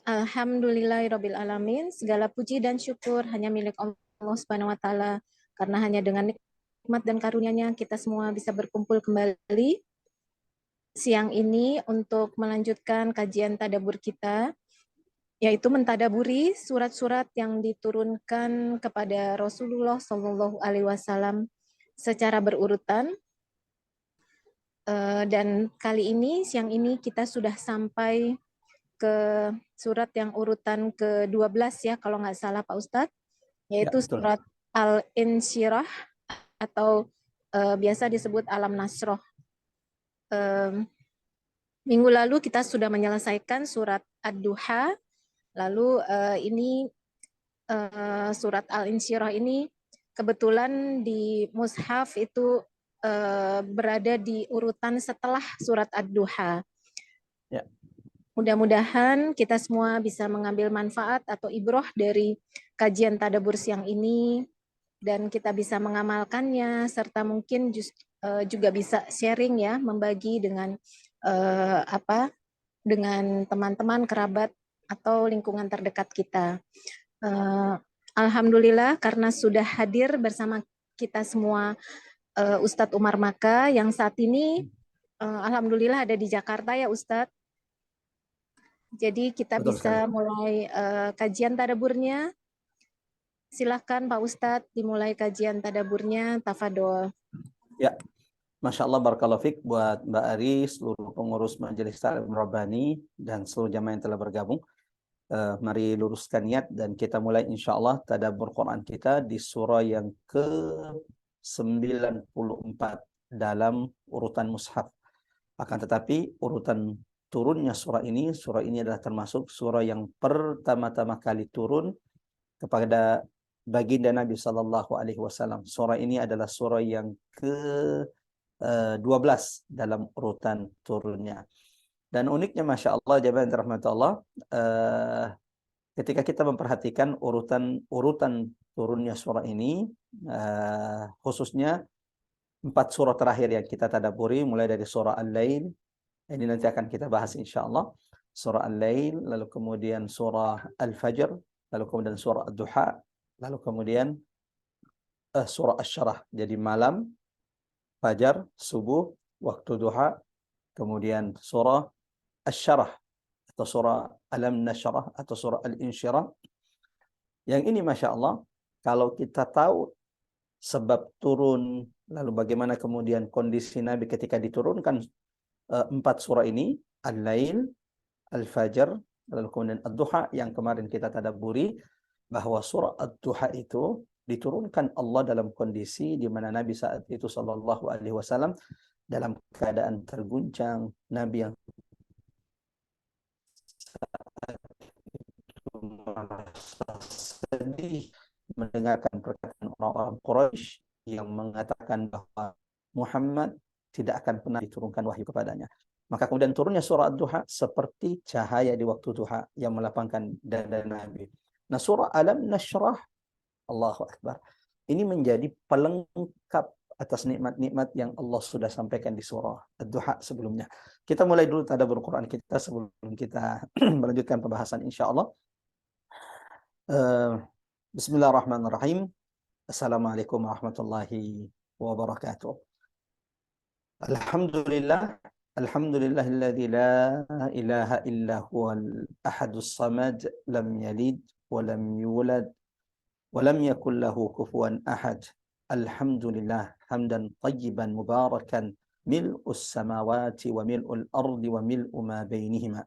Alhamdulillahirabbil alamin. Segala puji dan syukur hanya milik Allah Subhanahu wa taala, karena hanya dengan nikmat dan karunia-Nya kita semua bisa berkumpul kembali siang ini untuk melanjutkan kajian tadabbur kita, yaitu mentadaburi surat-surat yang diturunkan kepada Rasulullah Shallallahu alaihi wasallam secara berurutan. Dan kali ini siang ini kita sudah sampai ke surat yang urutan ke-12 ya, kalau nggak salah Pak Ustadz, yaitu surat Al-Insyirah atau biasa disebut Alam Nasroh. Minggu lalu kita sudah menyelesaikan surat Ad-Duha, lalu ini surat Al-Insyirah ini kebetulan di mushaf itu berada di urutan setelah surat Ad-Duha. Ya. Mudah-mudahan kita semua bisa mengambil manfaat atau ibroh dari kajian tadabbur siang ini dan kita bisa mengamalkannya serta mungkin juga bisa sharing ya, membagi dengan dengan teman-teman, kerabat atau lingkungan terdekat kita. Alhamdulillah karena sudah hadir bersama kita semua Ustadz Umar Maka yang saat ini alhamdulillah ada di Jakarta ya Ustadz. Jadi kita Betul bisa sekali. mulai kajian tadabburnya. Silahkan Pak Ustadz dimulai kajian tadabburnya, tafadol. Ya, Masya Allah, barakallahu fiq buat Mbak Ari, seluruh pengurus Majelis Ta'lim Rabbani dan seluruh jamaah yang telah bergabung. Mari luruskan niat dan kita mulai insya Allah tadabbur Quran kita di surah yang ke-94 dalam urutan mushaf. Akan tetapi urutan turunnya surah ini adalah termasuk surah yang pertama-tama kali turun kepada baginda Nabi Sallallahu Alaihi Wasallam. Surah ini adalah surah yang ke-12 dalam urutan turunnya. Dan uniknya Masya Allah, jamaah rahmat Allah, ketika kita memperhatikan urutan turunnya surah ini, khususnya 4 surah terakhir yang kita tadabburi, mulai dari surah Al-Lail, ini nanti akan kita bahas insya Allah, surah Al-Lail, lalu kemudian surah Al-Fajr, lalu kemudian surah Ad-Duha, lalu kemudian surah Asy-Syarah, jadi malam, fajar, subuh, waktu duha, kemudian surah Asy-Syarah atau surah Alam Nashrah atau surah Al-Insyirah. Yang ini Masya Allah, kalau kita tahu sebab turun, lalu bagaimana kemudian kondisi Nabi ketika diturunkan 4 surah ini, Al-Lail, Al-Fajr, lalu kemudian Ad-Duha yang kemarin kita tadabburi, bahwa surah Ad-Duha itu diturunkan Allah dalam kondisi di mana Nabi saat itu Sallallahu Alaihi Wasallam dalam keadaan terguncang, Nabi yang sedih mendengarkan perkataan orang-orang Quraisy yang mengatakan bahwa Muhammad tidak akan pernah diturunkan wahyu kepadanya. Maka kemudian turunnya surah Ad-Duha seperti cahaya di waktu duha yang melapangkan dada Nabi. Nah, surah Alam Nashrah, Allahu Akbar, ini menjadi pelengkap atas nikmat-nikmat yang Allah sudah sampaikan di surah Ad-Duha sebelumnya. Kita mulai dulu tadabbur Quran kita sebelum kita melanjutkan pembahasan insya Allah. Bismillahirrahmanirrahim. Assalamualaikum warahmatullahi wabarakatuh. Alhamdulillah, alhamdulillahilladzi la ilaha illa huwal ahadus samad, lam yalid wa lam yulad wa lam yakul lahu kufuwan ahad. Alhamdulillah hamdan tayyiban mubarakan mil'us samawati wa mil'ul ardi wa mil'u ma bainihima.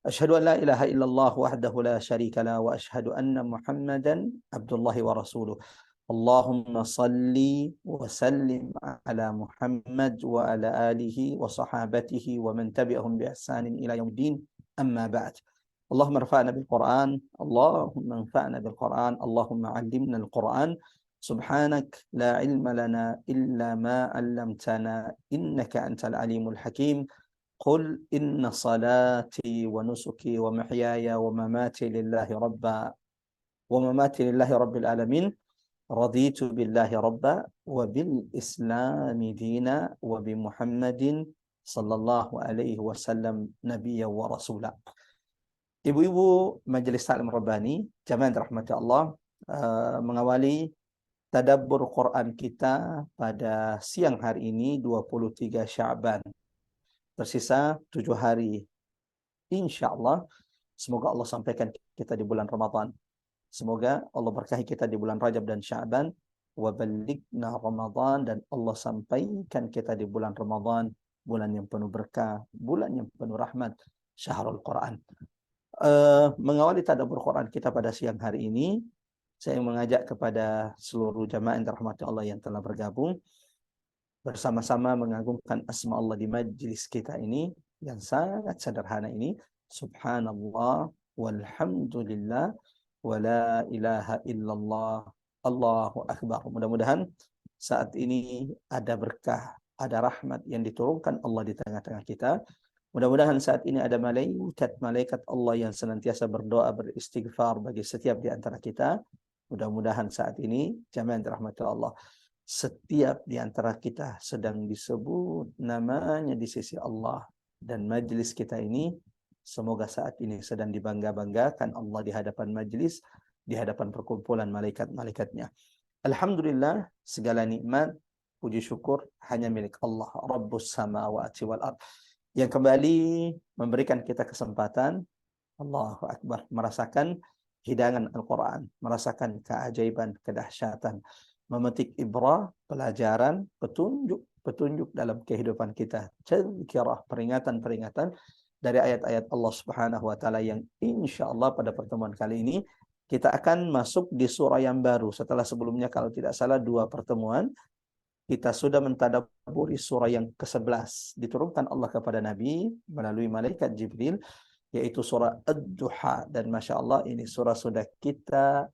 أشهد أن لا إله إلا الله وحده لا شريك له وأشهد أن محمدا عبد الله ورسوله. اللهم صل وسلم على محمد وعلى آله وصحابته ومن تبعهم بإحسان إلى يوم الدين. أما بعد. اللهم ارفعنا بالقرآن، اللهم انفعنا بالقرآن، اللهم علمنا القرآن. سبحانك لا علم لنا إلا ما علمتنا إنك أنت العليم الحكيم. قل إن صلاتي ونسكي ومحياي ومماتي لله رب العالمين. رضيت بالله ربا وبالإسلام دينا وبمحمد sallallahu alaihi wasallam nabiyyan wa rasula. Ibu-ibu Majelis Taklim Rabbani, jamaah rahmati Allah, mengawali tadabbur Quran kita pada siang hari ini 23 Sya'ban. Tersisa 7 hari. Insyaallah semoga Allah sampaikan kita di bulan Ramadan. Semoga Allah berkahi kita di bulan Rajab dan Sya'ban. Wa ballighna Ramadan, dan Allah sampaikan kita di bulan Ramadan, bulan yang penuh berkah, bulan yang penuh rahmat, syahrul Quran. Mengawali tadabbur Quran kita pada siang hari ini, saya mengajak kepada seluruh jamaah yang dirahmati Allah yang telah bergabung bersama-sama mengagungkan asma Allah di majlis kita ini yang sangat sederhana ini. Subhanallah walhamdulillah wa la ilaha illallah, Allahu akbar. Mudah-mudahan saat ini ada berkah, ada rahmat yang diturunkan Allah di tengah-tengah kita. Mudah-mudahan saat ini ada malaikat Allah yang senantiasa berdoa, beristighfar bagi setiap di antara kita. Mudah-mudahan saat ini, jamaah dirahmati Allah, setiap di antara kita sedang disebut namanya di sisi Allah. Dan majlis kita ini, semoga saat ini sedang dibangga-banggakan Allah di hadapan majlis, di hadapan perkumpulan malaikat-malaikatnya. Alhamdulillah, segala nikmat, puji syukur hanya milik Allah, Rabbus samawati wal ardh, yang kembali memberikan kita kesempatan, Allahu Akbar, merasakan hidangan Al-Quran, merasakan keajaiban, kedahsyatan, memetik ibrah, pelajaran, petunjuk dalam kehidupan kita, tazkirah, peringatan-peringatan dari ayat-ayat Allah Subhanahu wa taala, yang insyaallah pada pertemuan kali ini kita akan masuk di surah yang baru. Setelah sebelumnya kalau tidak salah 2 pertemuan kita sudah mentadabburi surah yang ke-11 diturunkan Allah kepada Nabi melalui malaikat Jibril, yaitu surah Ad-Duha. Dan Masya Allah ini surah sudah kita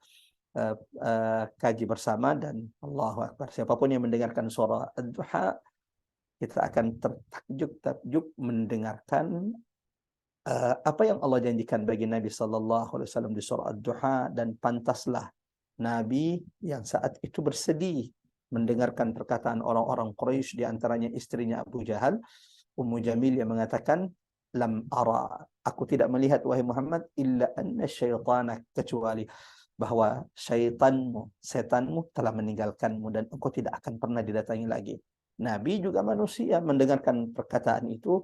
kaji bersama, dan Allahu Akbar, siapapun yang mendengarkan surah Ad-Duha, kita akan tertakjub mendengarkan apa yang Allah janjikan bagi Nabi Sallallahu Alaihi Wasallam di surah Ad-Duha. Dan pantaslah Nabi yang saat itu bersedih mendengarkan perkataan orang-orang Quraisy, di antaranya istrinya Abu Jahal, Ummu Jamil, yang mengatakan, lam ara, aku tidak melihat wahai Muhammad, illa anna syaitana, kecuali bahwa setanmu telah meninggalkanmu dan engkau tidak akan pernah didatangi lagi. Nabi juga manusia, mendengarkan perkataan itu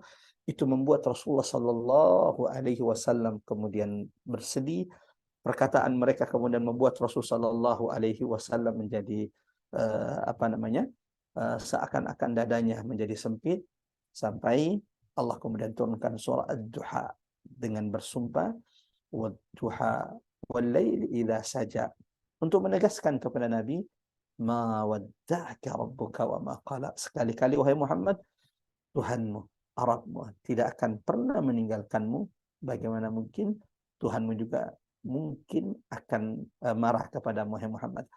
membuat Rasulullah Sallallahu Alaihi Wasallam kemudian bersedih. Perkataan mereka kemudian membuat Rasulullah Sallallahu Alaihi Wasallam menjadi seakan-akan dadanya menjadi sempit, sampai Allah kemudian turunkan surah Ad-Duha dengan bersumpah, wad-duha wal-laili idza saja, untuk menegaskan kepada Nabi, ma wadda'aka rabbuka wa ma qala, sekali-kali wahai Muhammad, Tuhanmu, Rabbmu tidak akan pernah meninggalkanmu. Bagaimana mungkin Tuhanmu juga mungkin akan marah kepada Muhammad.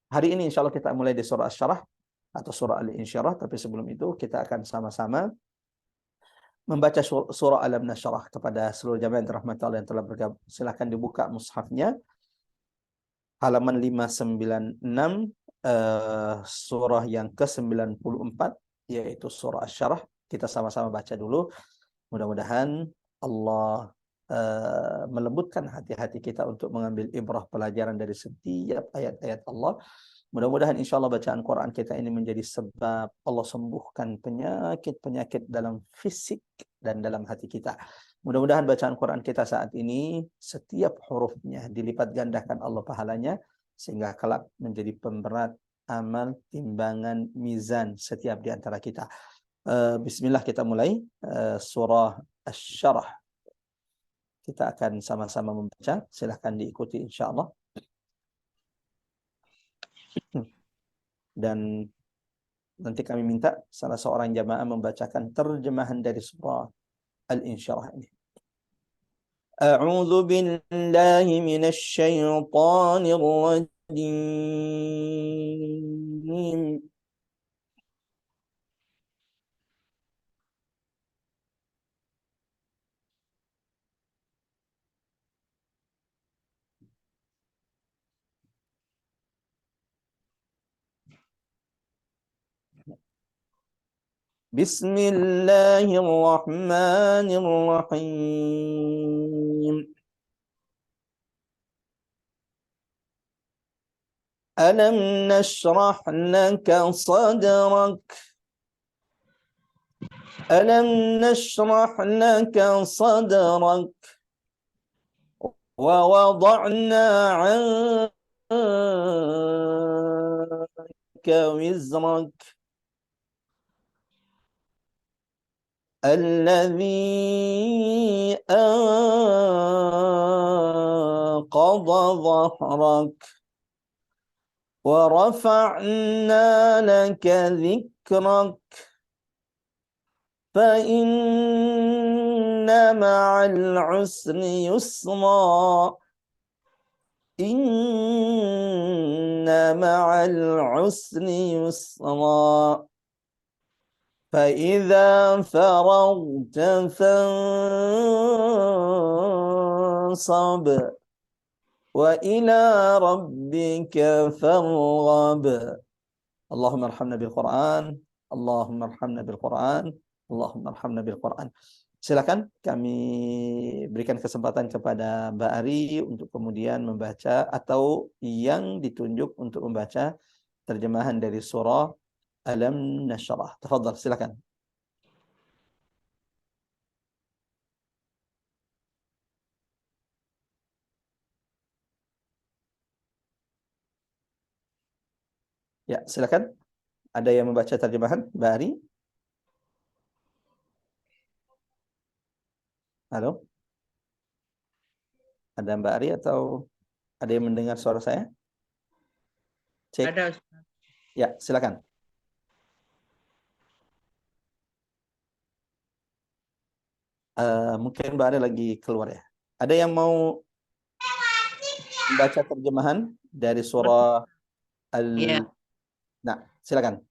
Hari ini insya Allah kita mulai di surah Asy-Syarah atau surah Al-Insyirah, tapi sebelum itu kita akan sama-sama membaca surah Alam Nasyrah. Kepada seluruh jamaah yang dirahmati Allah yang telah bergabung, silakan dibuka mushafnya halaman 596, surah yang ke-94, yaitu surah Asy-Syarah. Kita sama-sama baca dulu. Mudah-mudahan Allah melembutkan hati-hati kita untuk mengambil ibrah, pelajaran dari setiap ayat-ayat Allah. Mudah-mudahan insya Allah bacaan Quran kita ini menjadi sebab Allah sembuhkan penyakit-penyakit dalam fisik dan dalam hati kita. Mudah-mudahan bacaan Quran kita saat ini setiap hurufnya dilipat gandakan Allah pahalanya, sehingga kelak menjadi pemberat amal, timbangan, mizan setiap di antara kita. Bismillah, kita mulai surah Asy-Syarah. Kita akan sama-sama membaca. Silahkan diikuti insya Allah. Dan nanti kami minta salah seorang jamaah membacakan terjemahan dari surah Al-Insyirah ini. A'udzu billahi minasy syaithanir rajim. Bismillahirrahmanirrahim. Alam nashrah laka sadrak. Alam nashrah laka sadrak. Wa wada'na 'anka wizrak. الذي أنقض ظهرك ورفعنا لك ذكرك فإن مع العسر يسرا إن مع العسر يسرا فإذا فرغت فانصب وإلى ربك فارغب. اللهم ارحمنا بالقرآن. Allahumma arhamna bil Quran. Allahumma arhamna bil Quran. Silakan kami berikan kesempatan kepada Mbak Ari untuk kemudian membaca atau yang ditunjuk untuk membaca terjemahan dari surah Alam Nashrah. Tafadhal, silakan. Ya, silakan. Ada yang membaca terjemahan, Mbak Ari? Halo? Ada Mbak Ari atau ada yang mendengar suara saya? Cek. Ada. Ya, silakan. Mungkin Mbak Ari lagi keluar ya. Ada yang mau membaca terjemahan dari surah Al... Ya. Nah, silakan.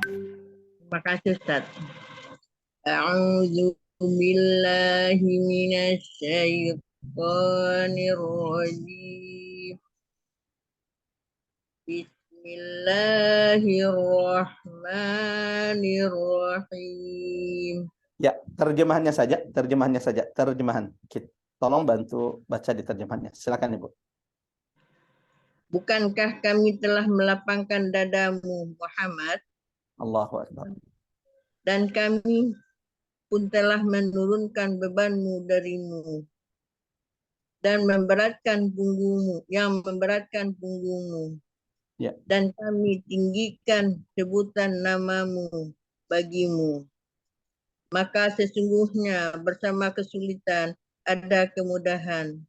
Terima kasih Ustaz. A'udzu billahi minasy syaithanir rajim. Bismillahirrahmanirrahim. Ya, terjemahannya saja, terjemahan. Tolong bantu baca di terjemahannya. Silakan Ibu. Bukankah kami telah melapangkan dadamu Muhammad, Allahu Akbar. dan kami pun telah menurunkan bebanmu darimu dan memberatkan punggungmu. Ya. Dan kami tinggikan sebutan namamu bagimu. Maka sesungguhnya bersama kesulitan ada kemudahan.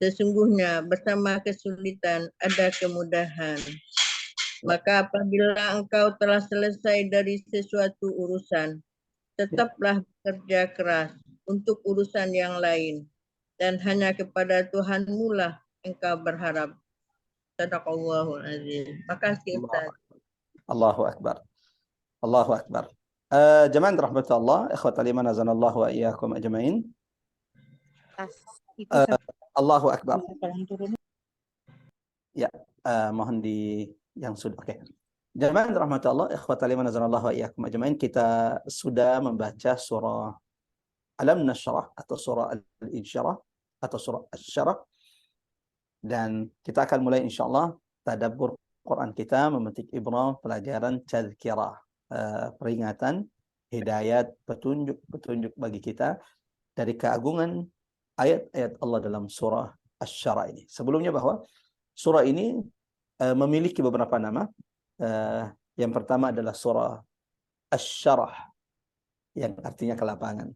Sesungguhnya bersama kesulitan ada kemudahan. Maka apabila engkau telah selesai dari sesuatu urusan, tetaplah bekerja keras untuk urusan yang lain. Dan hanya kepada Tuhanmu lah engkau berharap. Sadaqallahul azim. Makasih Ustaz. Allahu Akbar. Allahu Akbar. Jemaah rahmatullah, ikhwatal iman azanallahu wa iyyakum ajmain. Allahu Akbar. Ya, mohon di yang sudah. Oke. Jemaah rahmatullah, ikhwatal iman azanallahu wa iyyakum ajmain. Kita sudah membaca surah Alam Nashrah atau surah Al-Insyirah atau surah Asy-Syarah. Dan kita akan mulai insyaallah tadabbur Quran kita, memetik ibrah, pelajaran tazkirah, peringatan, hidayat, petunjuk bagi kita dari keagungan ayat-ayat Allah dalam surah Asy-Syarah ini. Sebelumnya bahwa surah ini memiliki beberapa nama. Yang pertama adalah surah Asy-Syarah yang artinya kelapangan.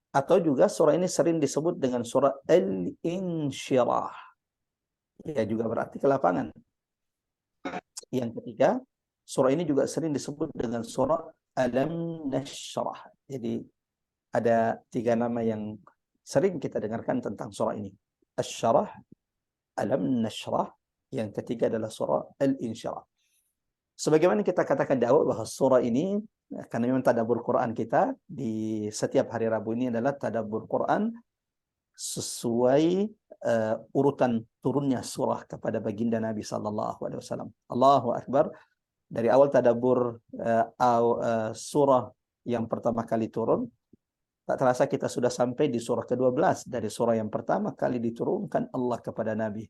Atau juga surah ini sering disebut dengan surah Al-Insyirah. Ya, juga berarti kelapangan. Yang ketiga, surah ini juga sering disebut dengan surah Alam Nashrah. Jadi ada 3 nama yang sering kita dengarkan tentang surah ini. Asy-Syarah, Alam Nashrah, yang ketiga adalah surah Al-Insyirah. Sebagaimana kita katakan di awal bahwa surah ini, karena memang tadabbur Quran kita di setiap hari Rabu ini adalah tadabbur Quran sesuai urutan turunnya surah kepada baginda Nabi sallallahu alaihi wasallam. Allahu Akbar. dari awal tadabbur surah yang pertama kali turun, tak terasa kita sudah sampai di surah ke-12 dari surah yang pertama kali diturunkan Allah kepada Nabi.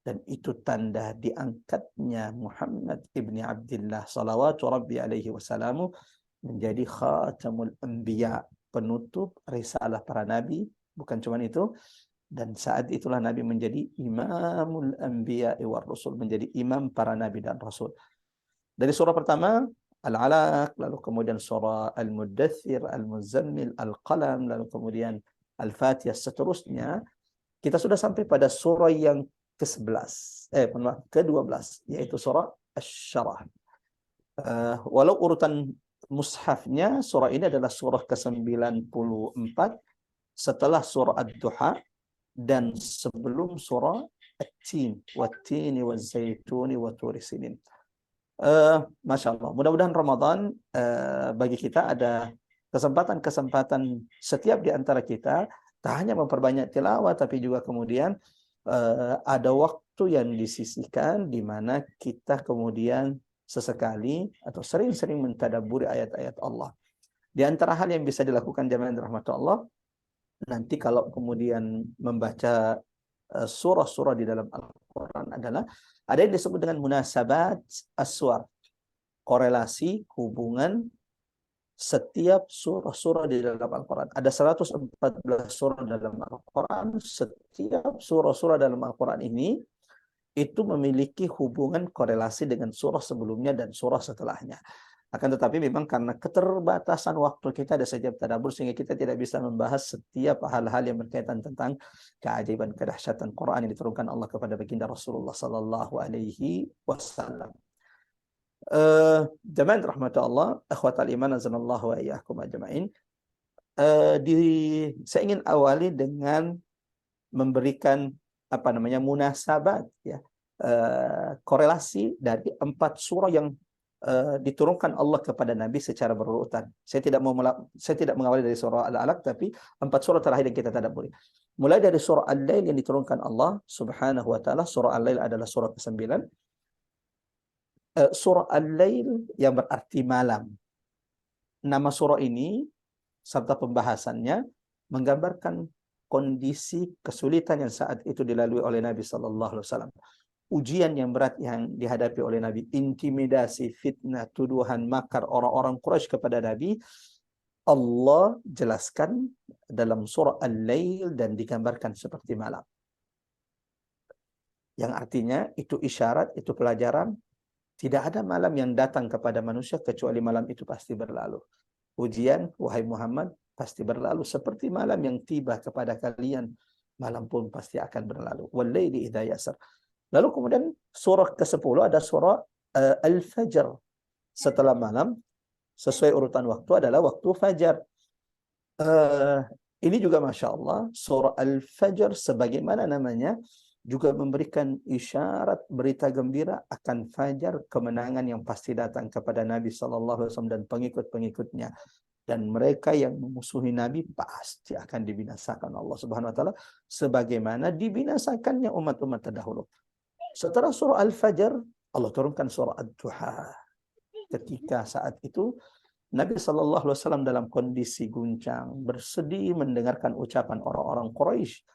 Dan itu tanda diangkatnya Muhammad ibni Abdullah salawatu rabbi alaihi wasallamu menjadi khatamul anbiya, penutup risalah para nabi. Bukan cuma itu, dan saat itulah Nabi menjadi imamul anbiya war rasul, menjadi imam para nabi dan rasul. Dari surah pertama Al-Alaq, lalu kemudian surah Al-Muddathir, Al-Muzammil, Al-Qalam, lalu kemudian Al-Fatihah, seterusnya kita sudah sampai pada surah yang ke-12, yaitu surah Asy-Syarah. Walau urutan mushafnya, surah ini adalah surah ke-94 setelah surah Ad-Duha dan sebelum surah At-Tin, Wat-Tini Waz-Zaituni wa Turi Sinin. Masya Allah, mudah-mudahan Ramadan bagi kita ada kesempatan-kesempatan setiap di antara kita, tak hanya memperbanyak tilawah, tapi juga kemudian ada waktu yang disisihkan di mana kita kemudian sesekali atau sering-sering mentadabburi ayat-ayat Allah. Di antara hal yang bisa dilakukan jamaah rahmat Allah, nanti kalau kemudian membaca surah-surah di dalam Al-Quran adalah ada yang disebut dengan munasabat aswar, korelasi hubungan setiap surah-surah di dalam Al-Quran. Ada 114 surah dalam Al-Quran. Setiap surah-surah dalam Al-Quran ini itu memiliki hubungan korelasi dengan surah sebelumnya dan surah setelahnya. Akan tetapi memang karena keterbatasan waktu kita ada setiap tadabbur, sehingga kita tidak bisa membahas setiap hal-hal yang berkaitan tentang keajaiban, kedahsyatan Quran yang diturunkan Allah kepada baginda Rasulullah sallallahu alaihi wasallam. Jamaah rahmat Allah, akhwatal iman azanallahu wa iyyakum ajma'in. Saya ingin awali dengan memberikan munasabat, ya, korelasi dari 4 surah yang diturunkan Allah kepada Nabi secara berurutan. Saya tidak mengawali dari surah Al-Alaq, tapi 4 surah terakhir yang kita tadabburi. Mulai dari surah Al-Lail yang diturunkan Allah Subhanahu wa taala. Surah Al-Lail adalah surah ke-9. Surah Al-Lail yang berarti malam. Nama surah ini serta pembahasannya menggambarkan kondisi kesulitan yang saat itu dilalui oleh Nabi sallallahu alaihi wasallam. Ujian yang berat yang dihadapi oleh Nabi, intimidasi, fitnah, tuduhan, makar orang-orang Quraisy kepada Nabi, Allah jelaskan dalam surah Al-Lail dan digambarkan seperti malam. Yang artinya itu isyarat, itu pelajaran. Tidak ada malam yang datang kepada manusia kecuali malam itu pasti berlalu. Ujian, wahai Muhammad, pasti berlalu. Seperti malam yang tiba kepada kalian, malam pun pasti akan berlalu. Wal-laili idza yasar. Lalu kemudian surah ke-10 ada surah Al-Fajr. Setelah malam, sesuai urutan waktu adalah waktu fajar. Ini juga Masya Allah, surah Al-Fajr sebagaimana namanya, juga memberikan isyarat berita gembira akan fajar, kemenangan yang pasti datang kepada Nabi sallallahu alaihi wasallam dan pengikut-pengikutnya, dan mereka yang memusuhi Nabi pasti akan dibinasakan Allah Subhanahu wa taala sebagaimana dibinasakannya umat-umat terdahulu. Setelah surah Al-Fajr, Allah turunkan surah Ad-Duha. Ketika saat itu Nabi sallallahu alaihi wasallam dalam kondisi guncang, bersedih mendengarkan ucapan orang-orang Quraisy.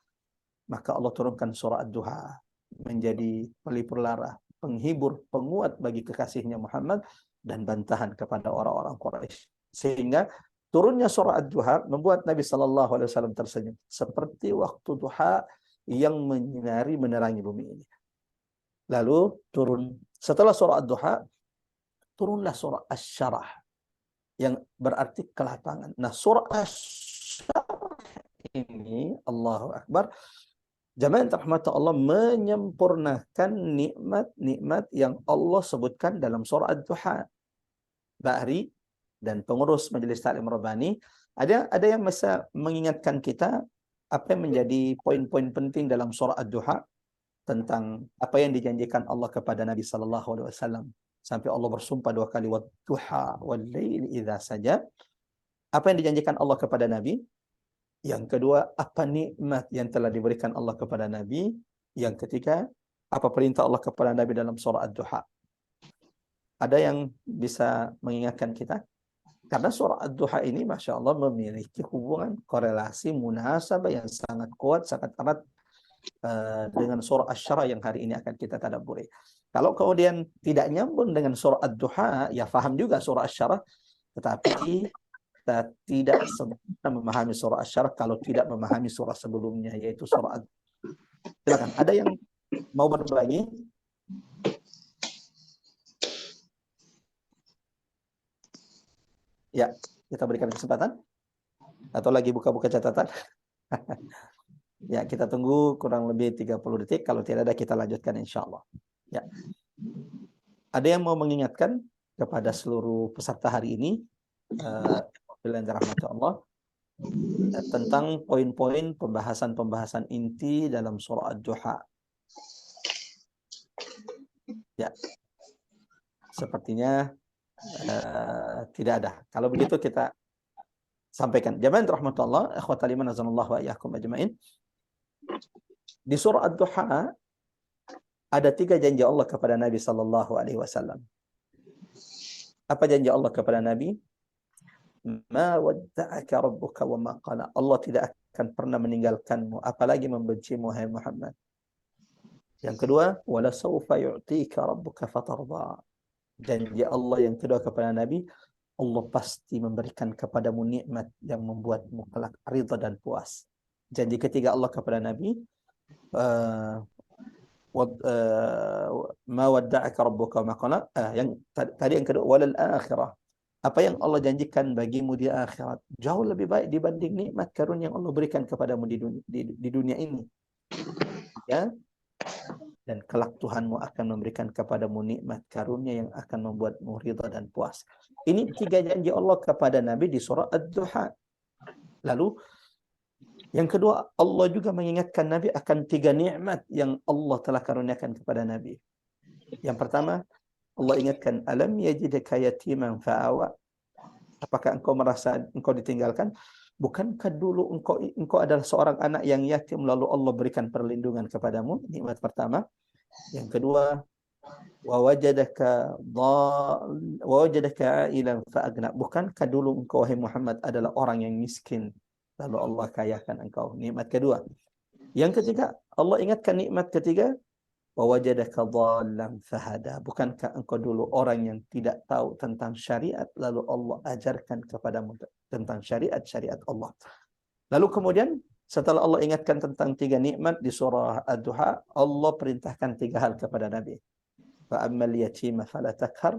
Maka Allah turunkan surah Ad-Duha menjadi pelipur lara, penghibur, penguat bagi kekasihnya Muhammad dan bantahan kepada orang-orang Quraisy. Sehingga turunnya surah Ad-Duha membuat Nabi sallallahu alaihi wasallam tersenyum seperti waktu duha yang menyinari menerangi bumi ini. Lalu setelah surah Ad-Duha turunlah surah Asy-Syarah yang berarti kelapangan. Nah, surah Asy-Syarah ini, Allahu Akbar, jamaah rahmat Allah, menyempurnakan nikmat-nikmat yang Allah sebutkan dalam surah Ad-Duha. Bahri dan pengurus Majelis Ta'lim Rabbani, ada yang bisa mengingatkan kita apa yang menjadi poin-poin penting dalam surah Ad-Duha tentang apa yang dijanjikan Allah kepada Nabi sallallahu alaihi wasallam. Sampai Allah bersumpah 2 kali, wad-duha wal-laili idza saja. Apa yang dijanjikan Allah kepada Nabi? Yang kedua, apa nikmat yang telah diberikan Allah kepada Nabi? Yang ketiga, apa perintah Allah kepada Nabi dalam surah Ad-Duha? Ada yang bisa mengingatkan kita? Karena surah Ad-Duha ini Masya Allah memiliki hubungan korelasi munasabah yang sangat kuat, sangat erat dengan surah Asy-Syarah yang hari ini akan kita tadabburi. Kalau kemudian tidak nyambung dengan surah Ad-Duha, ya faham juga surah Asy-Syarah, tetapi kita tidak sempurna memahami surah Asy-Syarah kalau tidak memahami surah sebelumnya, yaitu surah Ad-Duha. Silakan, ada yang mau berbagi? Ya, kita berikan kesempatan. Atau lagi buka-buka catatan? Ya, kita tunggu kurang lebih 30 detik. Kalau tidak ada, kita lanjutkan insya Allah. Ya. Ada yang mau mengingatkan kepada seluruh peserta hari ini, bila rahmat Allah, tentang poin-poin pembahasan inti dalam surah Ad-Duha. Ya, sepertinya tidak ada. Kalau begitu kita sampaikan. Jamaah rahmatullah, ikhwatal iman azanallahu wa iyyakum ajmain. Di surah Ad-Duha ada 3 janji Allah kepada Nabi sallallahu alaihi wasallam. Apa janji Allah kepada Nabi? Ma wadda'aka rabbuka wa ma qala. Allah tidak akan pernah meninggalkanmu, apalagi membencimu, hai Muhammad. Yang kedua, wala sawfa yu'tika rabbuka fatarda. Janji Allah yang kedua kepada Nabi, Allah pasti memberikan kepadamu nikmat yang membuatmu kelak ridha dan puas. Janji ketiga Allah kepada Nabi, ma wadda'aka rabbuka wa ma qala. Yang tadi yang kedua, walal akhirah. Apa yang Allah janjikan bagimu di akhirat jauh lebih baik dibanding nikmat karunia yang Allah berikan kepadamu di dunia ini. Ya. Dan kelak Tuhanmu akan memberikan kepadamu nikmat karunia yang akan membuatmu ridha dan puas. Ini 3 janji Allah kepada Nabi di surah Ad-Duha. Lalu yang kedua, Allah juga mengingatkan Nabi akan 3 nikmat yang Allah telah karuniakan kepada Nabi. Yang pertama, Allah ingatkan, alam yajidka yatiman fa'awa. Apakah engkau merasa engkau ditinggalkan? Bukankah dulu engkau adalah seorang anak yang yatim, lalu Allah berikan perlindungan kepadamu? Nikmat pertama. Yang kedua, wa wajadaka ailan fa'agna. Bukankah dulu engkau, wahai Muhammad, adalah orang yang miskin, lalu Allah kayakan engkau? Nikmat kedua. Yang ketiga, Allah ingatkan nikmat ketiga, wa wajadaka dhallan fahada. Bukankah engkau dulu orang yang tidak tahu tentang syariat, lalu Allah ajarkan kepadamu tentang syariat Allah. Lalu kemudian setelah Allah ingatkan tentang 3 nikmat di surah Ad-Duha, Allah perintahkan 3 hal kepada Nabi. Fa ammal yatima fala takhar.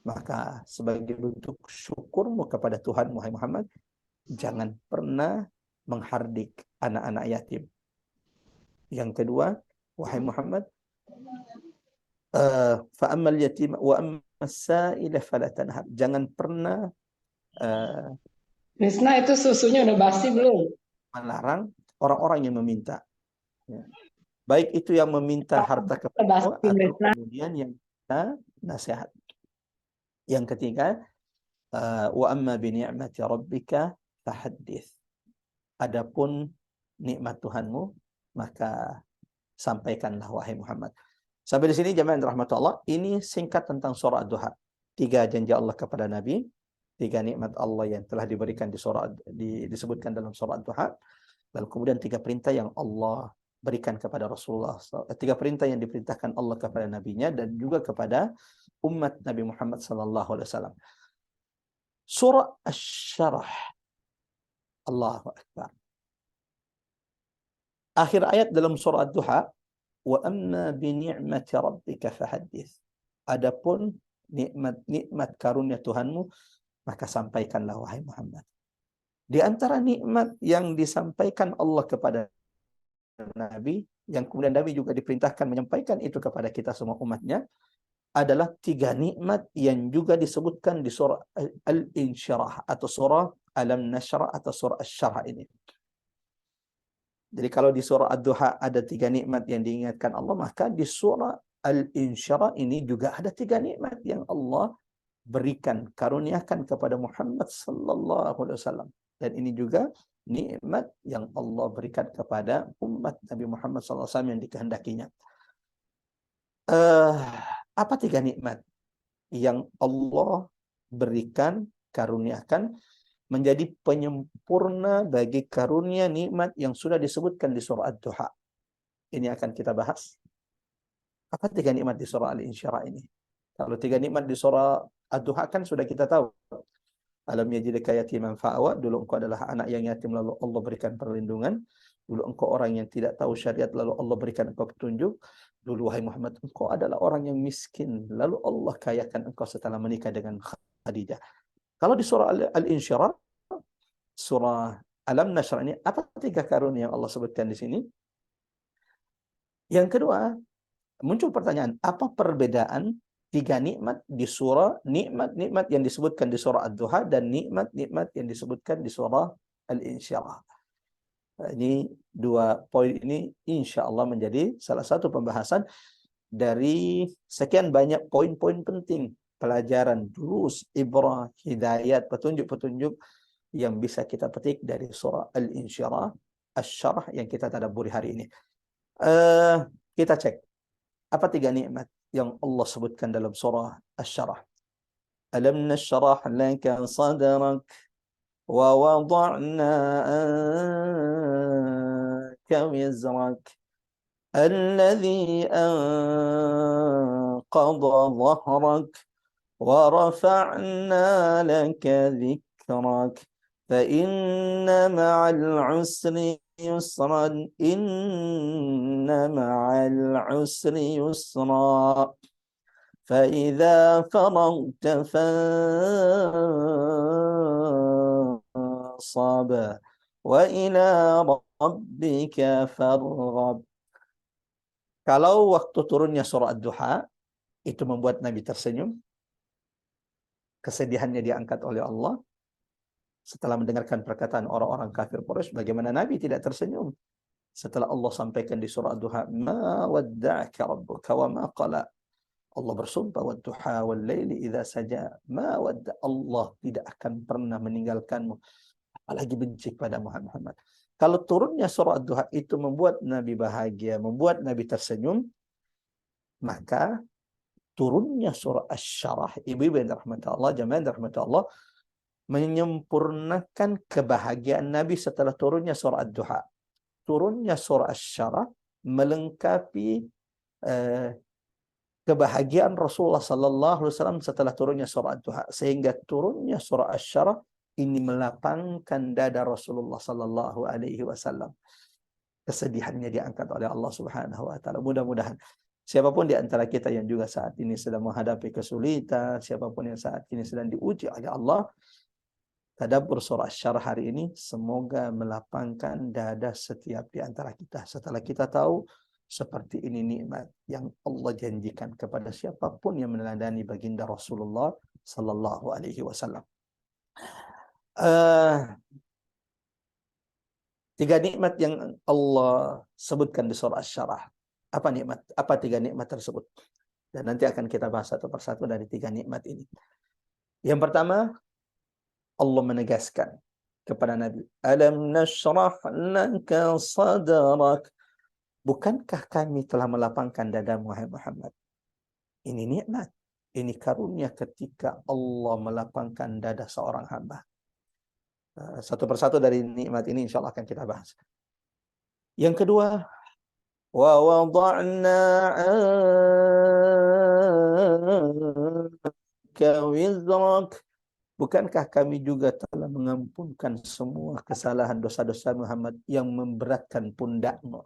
Maka sebagai bentuk syukurmu kepada Tuhan Muhammad, jangan pernah menghardik anak-anak yatim. Yang kedua, wahai Muhammad, fa ammal yatima wa ammas sa'ila fala tanhar. Jangan pernah Krisna, itu susunya udah basi belum? Melarang orang-orang yang meminta. Ya. Baik itu yang meminta harta kepadamu atau kemudian yang minta nasihat. Yang ketiga, wa amma bi ni'mati rabbika fahaddits. Adapun nikmat Tuhanmu, maka sampaikanlah wahai Muhammad. Sampai di sini jemaah yang dirahmati Allah, ini singkat tentang surah Ad-Duha. 3 janji Allah kepada Nabi, 3 nikmat Allah yang telah diberikan di surah disebutkan dalam surah Ad-Duha. Lalu kemudian 3 perintah yang Allah berikan kepada Rasulullah, 3 perintah yang diperintahkan Allah kepada nabinya dan juga kepada umat Nabi Muhammad sallallahu alaihi wasallam. Surah Asy-Syarah. Allahu akbar. Akhir ayat dalam surah Ad-Duha, wa amma bi ni'mati rabbika fahaddits. Adapun nikmat karunia Tuhanmu, maka sampaikanlah wahai Muhammad. Di antara nikmat yang disampaikan Allah kepada Nabi, yang kemudian Nabi juga diperintahkan menyampaikan itu kepada kita semua umatnya, adalah 3 nikmat yang juga disebutkan di surah Al-Insyirah atau surah Alam Nashrah atau surah Asy-Syarah ini. Jadi kalau di surah Ad-Duha ada 3 nikmat yang diingatkan Allah, maka di surah Al-Insyirah ini juga ada 3 nikmat yang Allah berikan, karuniakan kepada Muhammad sallallahu alaihi wasallam. Dan ini juga nikmat yang Allah berikan kepada umat Nabi Muhammad SAW yang dikehendakinya. Apa 3 nikmat? yang Allah berikan, karuniakan, menjadi penyempurna bagi karunia nikmat yang sudah disebutkan di surah Ad-Duha. Ini akan kita bahas. Apa 3 nikmat di surah Al-Insyirah ini? Kalau 3 nikmat di surah Ad-Duha kan sudah kita tahu. Alam yajidka yatiman fa'awa, dulu engkau adalah anak yang yatim lalu Allah berikan perlindungan. Dulu engkau orang yang tidak tahu syariat lalu Allah berikan engkau petunjuk. Dulu wahai Muhammad engkau adalah orang yang miskin lalu Allah kayakan engkau setelah menikah dengan Khadijah. Kalau di surah Al-Insyirah, surah Alam Nashrah ini, apa 3 karunia yang Allah sebutkan di sini? Yang kedua, muncul pertanyaan, apa perbedaan 3 nikmat di surah, nikmat-nikmat yang disebutkan di surah Ad-Duha dan nikmat-nikmat yang disebutkan di surah Al-Insyirah. Ini 2 poin ini insya Allah menjadi salah satu pembahasan dari sekian banyak poin-poin penting, pelajaran, durus, ibrah, hidayat, petunjuk-petunjuk yang bisa kita petik dari surah Al-Insyirah, Asy-Syarah yang kita tadabburi hari ini. Kita cek, apa 3 nikmat yang Allah sebutkan dalam surah Asy-Syarah? Alam nashrah laka sadrak wa wada'na anka wizrak alladhi anqadha dhahrak wa rafa'na laka dhikrak fa inna ma'al usri yusran inna ma'al usri yusra فإذا فرغت فانصب وإلى ربك فارغب. Kalau waktu turunnya surah Ad-Duha itu membuat Nabi tersenyum, kesedihannya diangkat oleh Allah. Setelah mendengarkan perkataan orang-orang kafir Quraisy, bagaimana Nabi tidak tersenyum setelah Allah sampaikan di surah Ad-Duha, ma wadda'aka rabbuka wa ma qala. Allah bersumpah wadduha wal laili idza saja, ma wadda, Allah tidak akan pernah meninggalkanmu, apalagi benci kepada Muhammad. Kalau turunnya surah Ad-Duha itu membuat Nabi bahagia, membuat Nabi tersenyum, maka turunnya surah Asy-Syarah, ibu-ibu yang dirahmati Allah, jamaah yang dirahmati Allah, menyempurnakan kebahagiaan Nabi setelah turunnya surah Ad-Duha. Turunnya surah Asy-Syarah melengkapi kebahagiaan Rasulullah sallallahu alaihi wasallam setelah turunnya surah Ad-Duha, sehingga turunnya surah Asy-Syarah ini melapangkan dada Rasulullah sallallahu alaihi wasallam. Kesedihannya diangkat oleh Allah Subhanahu wa taala. Mudah-mudahan siapapun di antara kita yang juga saat ini sedang menghadapi kesulitan, siapapun yang saat ini sedang diuji oleh Allah, tadabbur surah Asy-Syarah hari ini semoga melapangkan dada setiap di antara kita. Setelah kita tahu seperti ini nikmat yang Allah janjikan kepada siapapun yang meneladani baginda Rasulullah sallallahu alaihi wasallam. 3 nikmat yang Allah sebutkan di surah Asy-Syarah. Apa nikmat? Apa 3 nikmat tersebut? Dan nanti akan kita bahas satu persatu dari 3 nikmat ini. Yang pertama, Allah menegaskan kepada Nabi, alam nashrah laka sadrak. Bukankah kami telah melapangkan dadamu, wahai Muhammad? Ini nikmat, ini karunia ketika Allah melapangkan dada seorang hamba. Satu persatu dari nikmat ini insya Allah akan kita bahas. Yang kedua, wa wada'na anka wizrak. Bukankah kami juga telah mengampunkan semua kesalahan dosa-dosa Muhammad yang memberatkan pundakmu?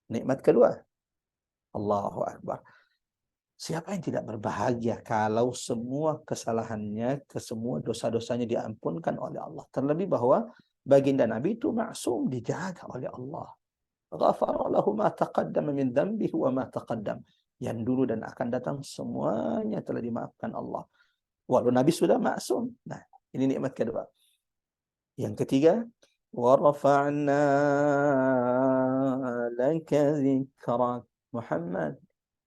Nikmat kedua, Allahu Akbar. Siapa yang tidak berbahagia kalau semua kesalahannya, semua dosa-dosanya diampunkan oleh Allah. Terlebih bahwa baginda Nabi itu maksum, dijaga oleh Allah. Ghafara lahu ma taqaddama min dhanbihi wa ma taqaddam. Yang dulu dan akan datang semuanya telah dimaafkan Allah. Walau Nabi sudah maksum. Nah, ini nikmat kedua. Yang ketiga, wa rafa'na laka dzikrak. Muhammad,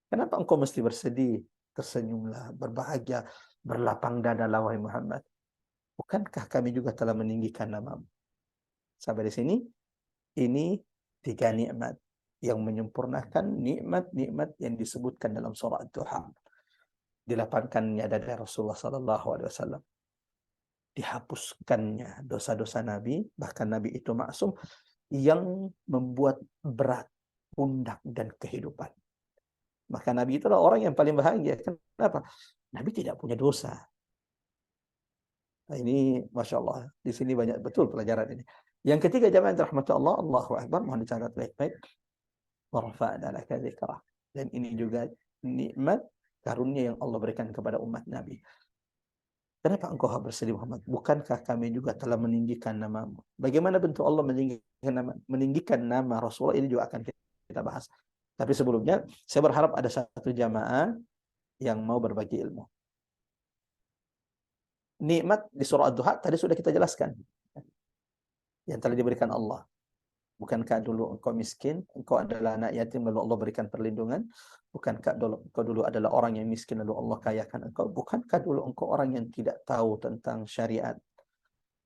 kenapa engkau mesti bersedih? Tersenyumlah, berbahagia, berlapang dada wahai Muhammad. Bukankah kami juga telah meninggikan namamu? Sampai di sini, ini 3 nikmat yang menyempurnakan nikmat-nikmat yang disebutkan dalam surah Ad-Duha. dilapangkannya dada Rasulullah sallallahu alaihi wasallam, dihapuskannya dosa-dosa Nabi, bahkan Nabi itu maksum, yang membuat berat pundak dan kehidupan. Maka Nabi itulah orang yang paling bahagia. Kenapa? Nabi tidak punya dosa. Nah, ini Masya Allah, di sini banyak betul pelajaran ini. Yang ketiga, jamaah rahmatullah Allah, Allahu Akbar, mohon dicatat baik-baik. Warfa'na laka dzikrah. Dan ini juga nikmat karunia yang Allah berikan kepada umat Nabi. Kenapa engkau bersedih Muhammad? Bukankah kami juga telah meninggikan namamu? Bagaimana bentuk Allah meninggikan nama Rasulullah, ini juga akan kita bahas. Tapi sebelumnya, saya berharap ada satu jamaah yang mau berbagi ilmu. Nikmat di surah Ad-Duha tadi sudah kita jelaskan. Yang telah diberikan Allah. Bukankah dulu engkau miskin, engkau adalah anak yatim, lalu Allah berikan perlindungan? Bukankah engkau dulu adalah orang yang miskin, lalu Allah kayakan engkau? Bukankah dulu engkau orang yang tidak tahu tentang syariat,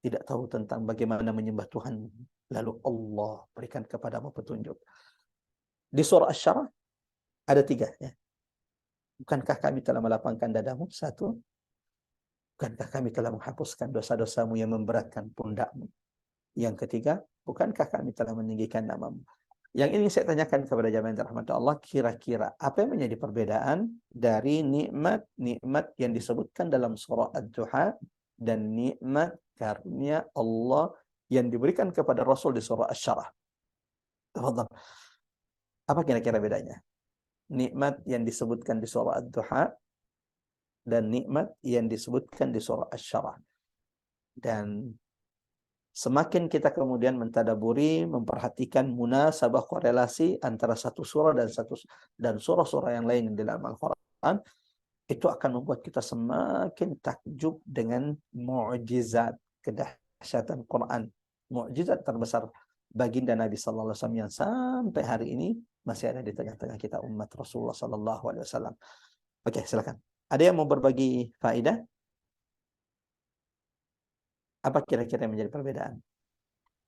tidak tahu tentang bagaimana menyembah Tuhan, lalu Allah berikan kepadamu petunjuk? Di surah Asy-Syarah ada 3 ya. Bukankah kami telah melapangkan dadamu? 1. Bukankah kami telah menghapuskan dosa-dosamu yang memberatkan pundakmu? Yang ketiga, bukankah kami telah meninggikan namamu? Yang ini saya tanyakan kepada jamaah yang dirahmati Allah, kira-kira apa yang menjadi perbedaan dari nikmat-nikmat yang disebutkan dalam surah Ad-Duha dan nikmat karunia Allah yang diberikan kepada Rasul di surah Asy-Syarah? Tafadhal. Apa kira-kira bedanya? Nikmat yang disebutkan di surah Ad-Duha dan nikmat yang disebutkan di surah Asy-Syarah. Dan semakin kita kemudian mentadaburi, memperhatikan munasabah korelasi antara satu surah dan surah-surah yang lain di dalam Al-Quran, itu akan membuat kita semakin takjub dengan mu'jizat kedahsyatan Quran. Mu'jizat terbesar baginda Nabi sallallahu alaihi wasallam yang sampai hari ini masih ada di tengah-tengah kita umat Rasulullah sallallahu alaihi wasallam. Oke, silakan. Ada yang mau berbagi faedah? Apa kira-kira yang menjadi perbedaan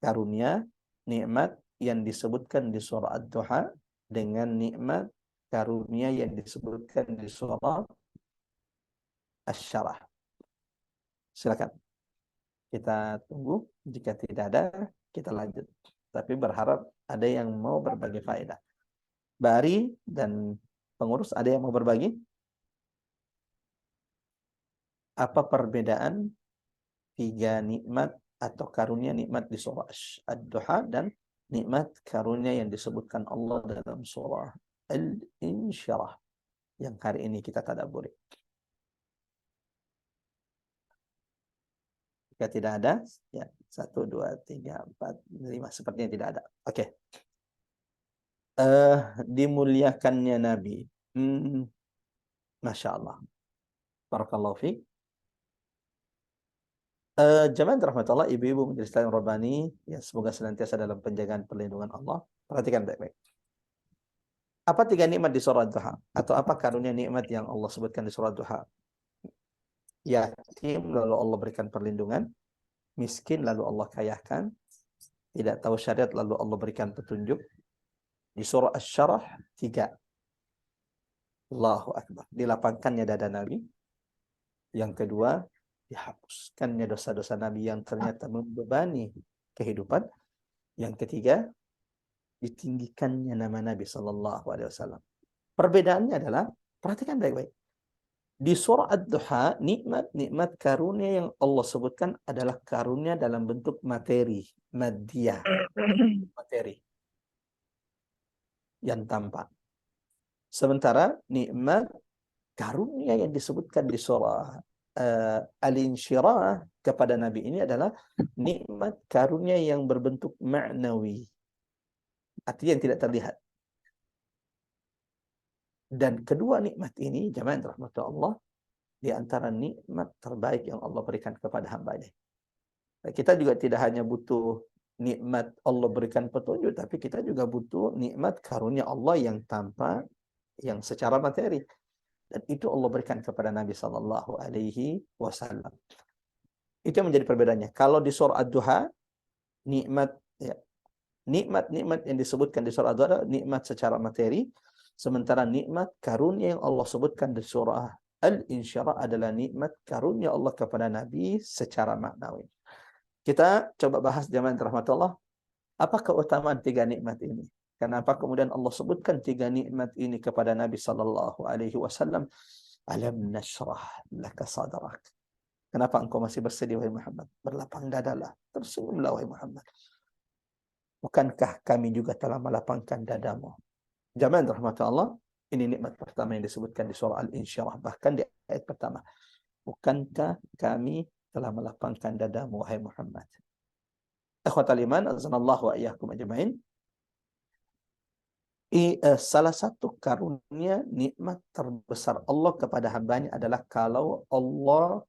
karunia, nikmat yang disebutkan di surah Ad-Duha dengan nikmat karunia yang disebutkan di surah Asy-Syarah? Silakan. Kita tunggu. Jika tidak ada, kita lanjut. Tapi berharap ada yang mau berbagi faedah. Bari dan pengurus, ada yang mau berbagi? Apa perbedaan 3 nikmat atau karunia nikmat di surah Ad-Duha dan nikmat karunia yang disebutkan Allah dalam surah Al-Insyirah yang hari ini kita tadabburi? Jika tidak ada, ya 1, 2, 3, 4, 5, sepertinya tidak ada. Oke. Dimuliakannya Nabi. Masya Allah. Barakallahu fiik. Jemaah rahmatullah, ibu-ibu majelis taklim Rabbani, ya semoga senantiasa dalam penjagaan perlindungan Allah. Perhatikan baik-baik. Apa 3 nikmat di surah Ad-Duha? Atau apa karunia nikmat yang Allah sebutkan di surah Ad-Duha? Yatim, lalu Allah berikan perlindungan. Miskin, lalu Allah kayakan. Tidak tahu syariat, lalu Allah berikan petunjuk. Di surah Asy-Syarah 3. Allahu Akbar. Dilapangkannya dada Nabi. Yang kedua, dihapuskannya dosa-dosa Nabi yang ternyata membebani kehidupan. Yang ketiga, ditinggikannya nama Nabi sallallahu alaihi wasallam. Perbedaannya adalah, perhatikan baik-baik. Di surah Ad-Duha, nikmat karunia yang Allah sebutkan adalah karunia dalam bentuk materi, madiyah, materi yang tampak. Sementara nikmat karunia yang disebutkan di surah Al-Insyirah kepada Nabi ini adalah nikmat karunia yang berbentuk ma'nawi, artinya yang tidak terlihat. Dan kedua nikmat ini, jamaah rahmatullah Allah, di antara nikmat terbaik yang Allah berikan kepada hamba-Nya. Kita juga tidak hanya butuh nikmat Allah berikan petunjuk, tapi kita juga butuh nikmat karunia Allah yang tampak, yang secara materi. Dan itu Allah berikan kepada Nabi sallallahu alaihi wasallam. Itu yang menjadi perbedaannya. Kalau di surah Ad-Duha, nikmat yang disebutkan di surah Ad-Duha nikmat secara materi, sementara nikmat karunia yang Allah sebutkan di surah Al-insyirah adalah nikmat karunia Allah kepada Nabi secara maknawi. Kita coba bahas jamaah rahmat Allah. Apa keutamaan tiga nikmat ini? Kenapa kemudian Allah sebutkan tiga nikmat ini kepada Nabi sallallahu alaihi wasallam? Alam nashrah laka sadrak. Kenapa engkau masih bersedih wahai Muhammad? Berlapang dadalah, tersenyumlah wahai Muhammad. Bukankah kami juga telah melapangkan dadamu? Jamaah rahmat Allah, ini nikmat pertama yang disebutkan di surah Al-Insyirah, bahkan di ayat pertama. Bukankah kami telah melapangkan dadamu wahai Muhammad? Ikhwatal iman, azanallahu wa iyyakum ajmain. Salah satu karunia nikmat terbesar Allah kepada hambanya adalah kalau Allah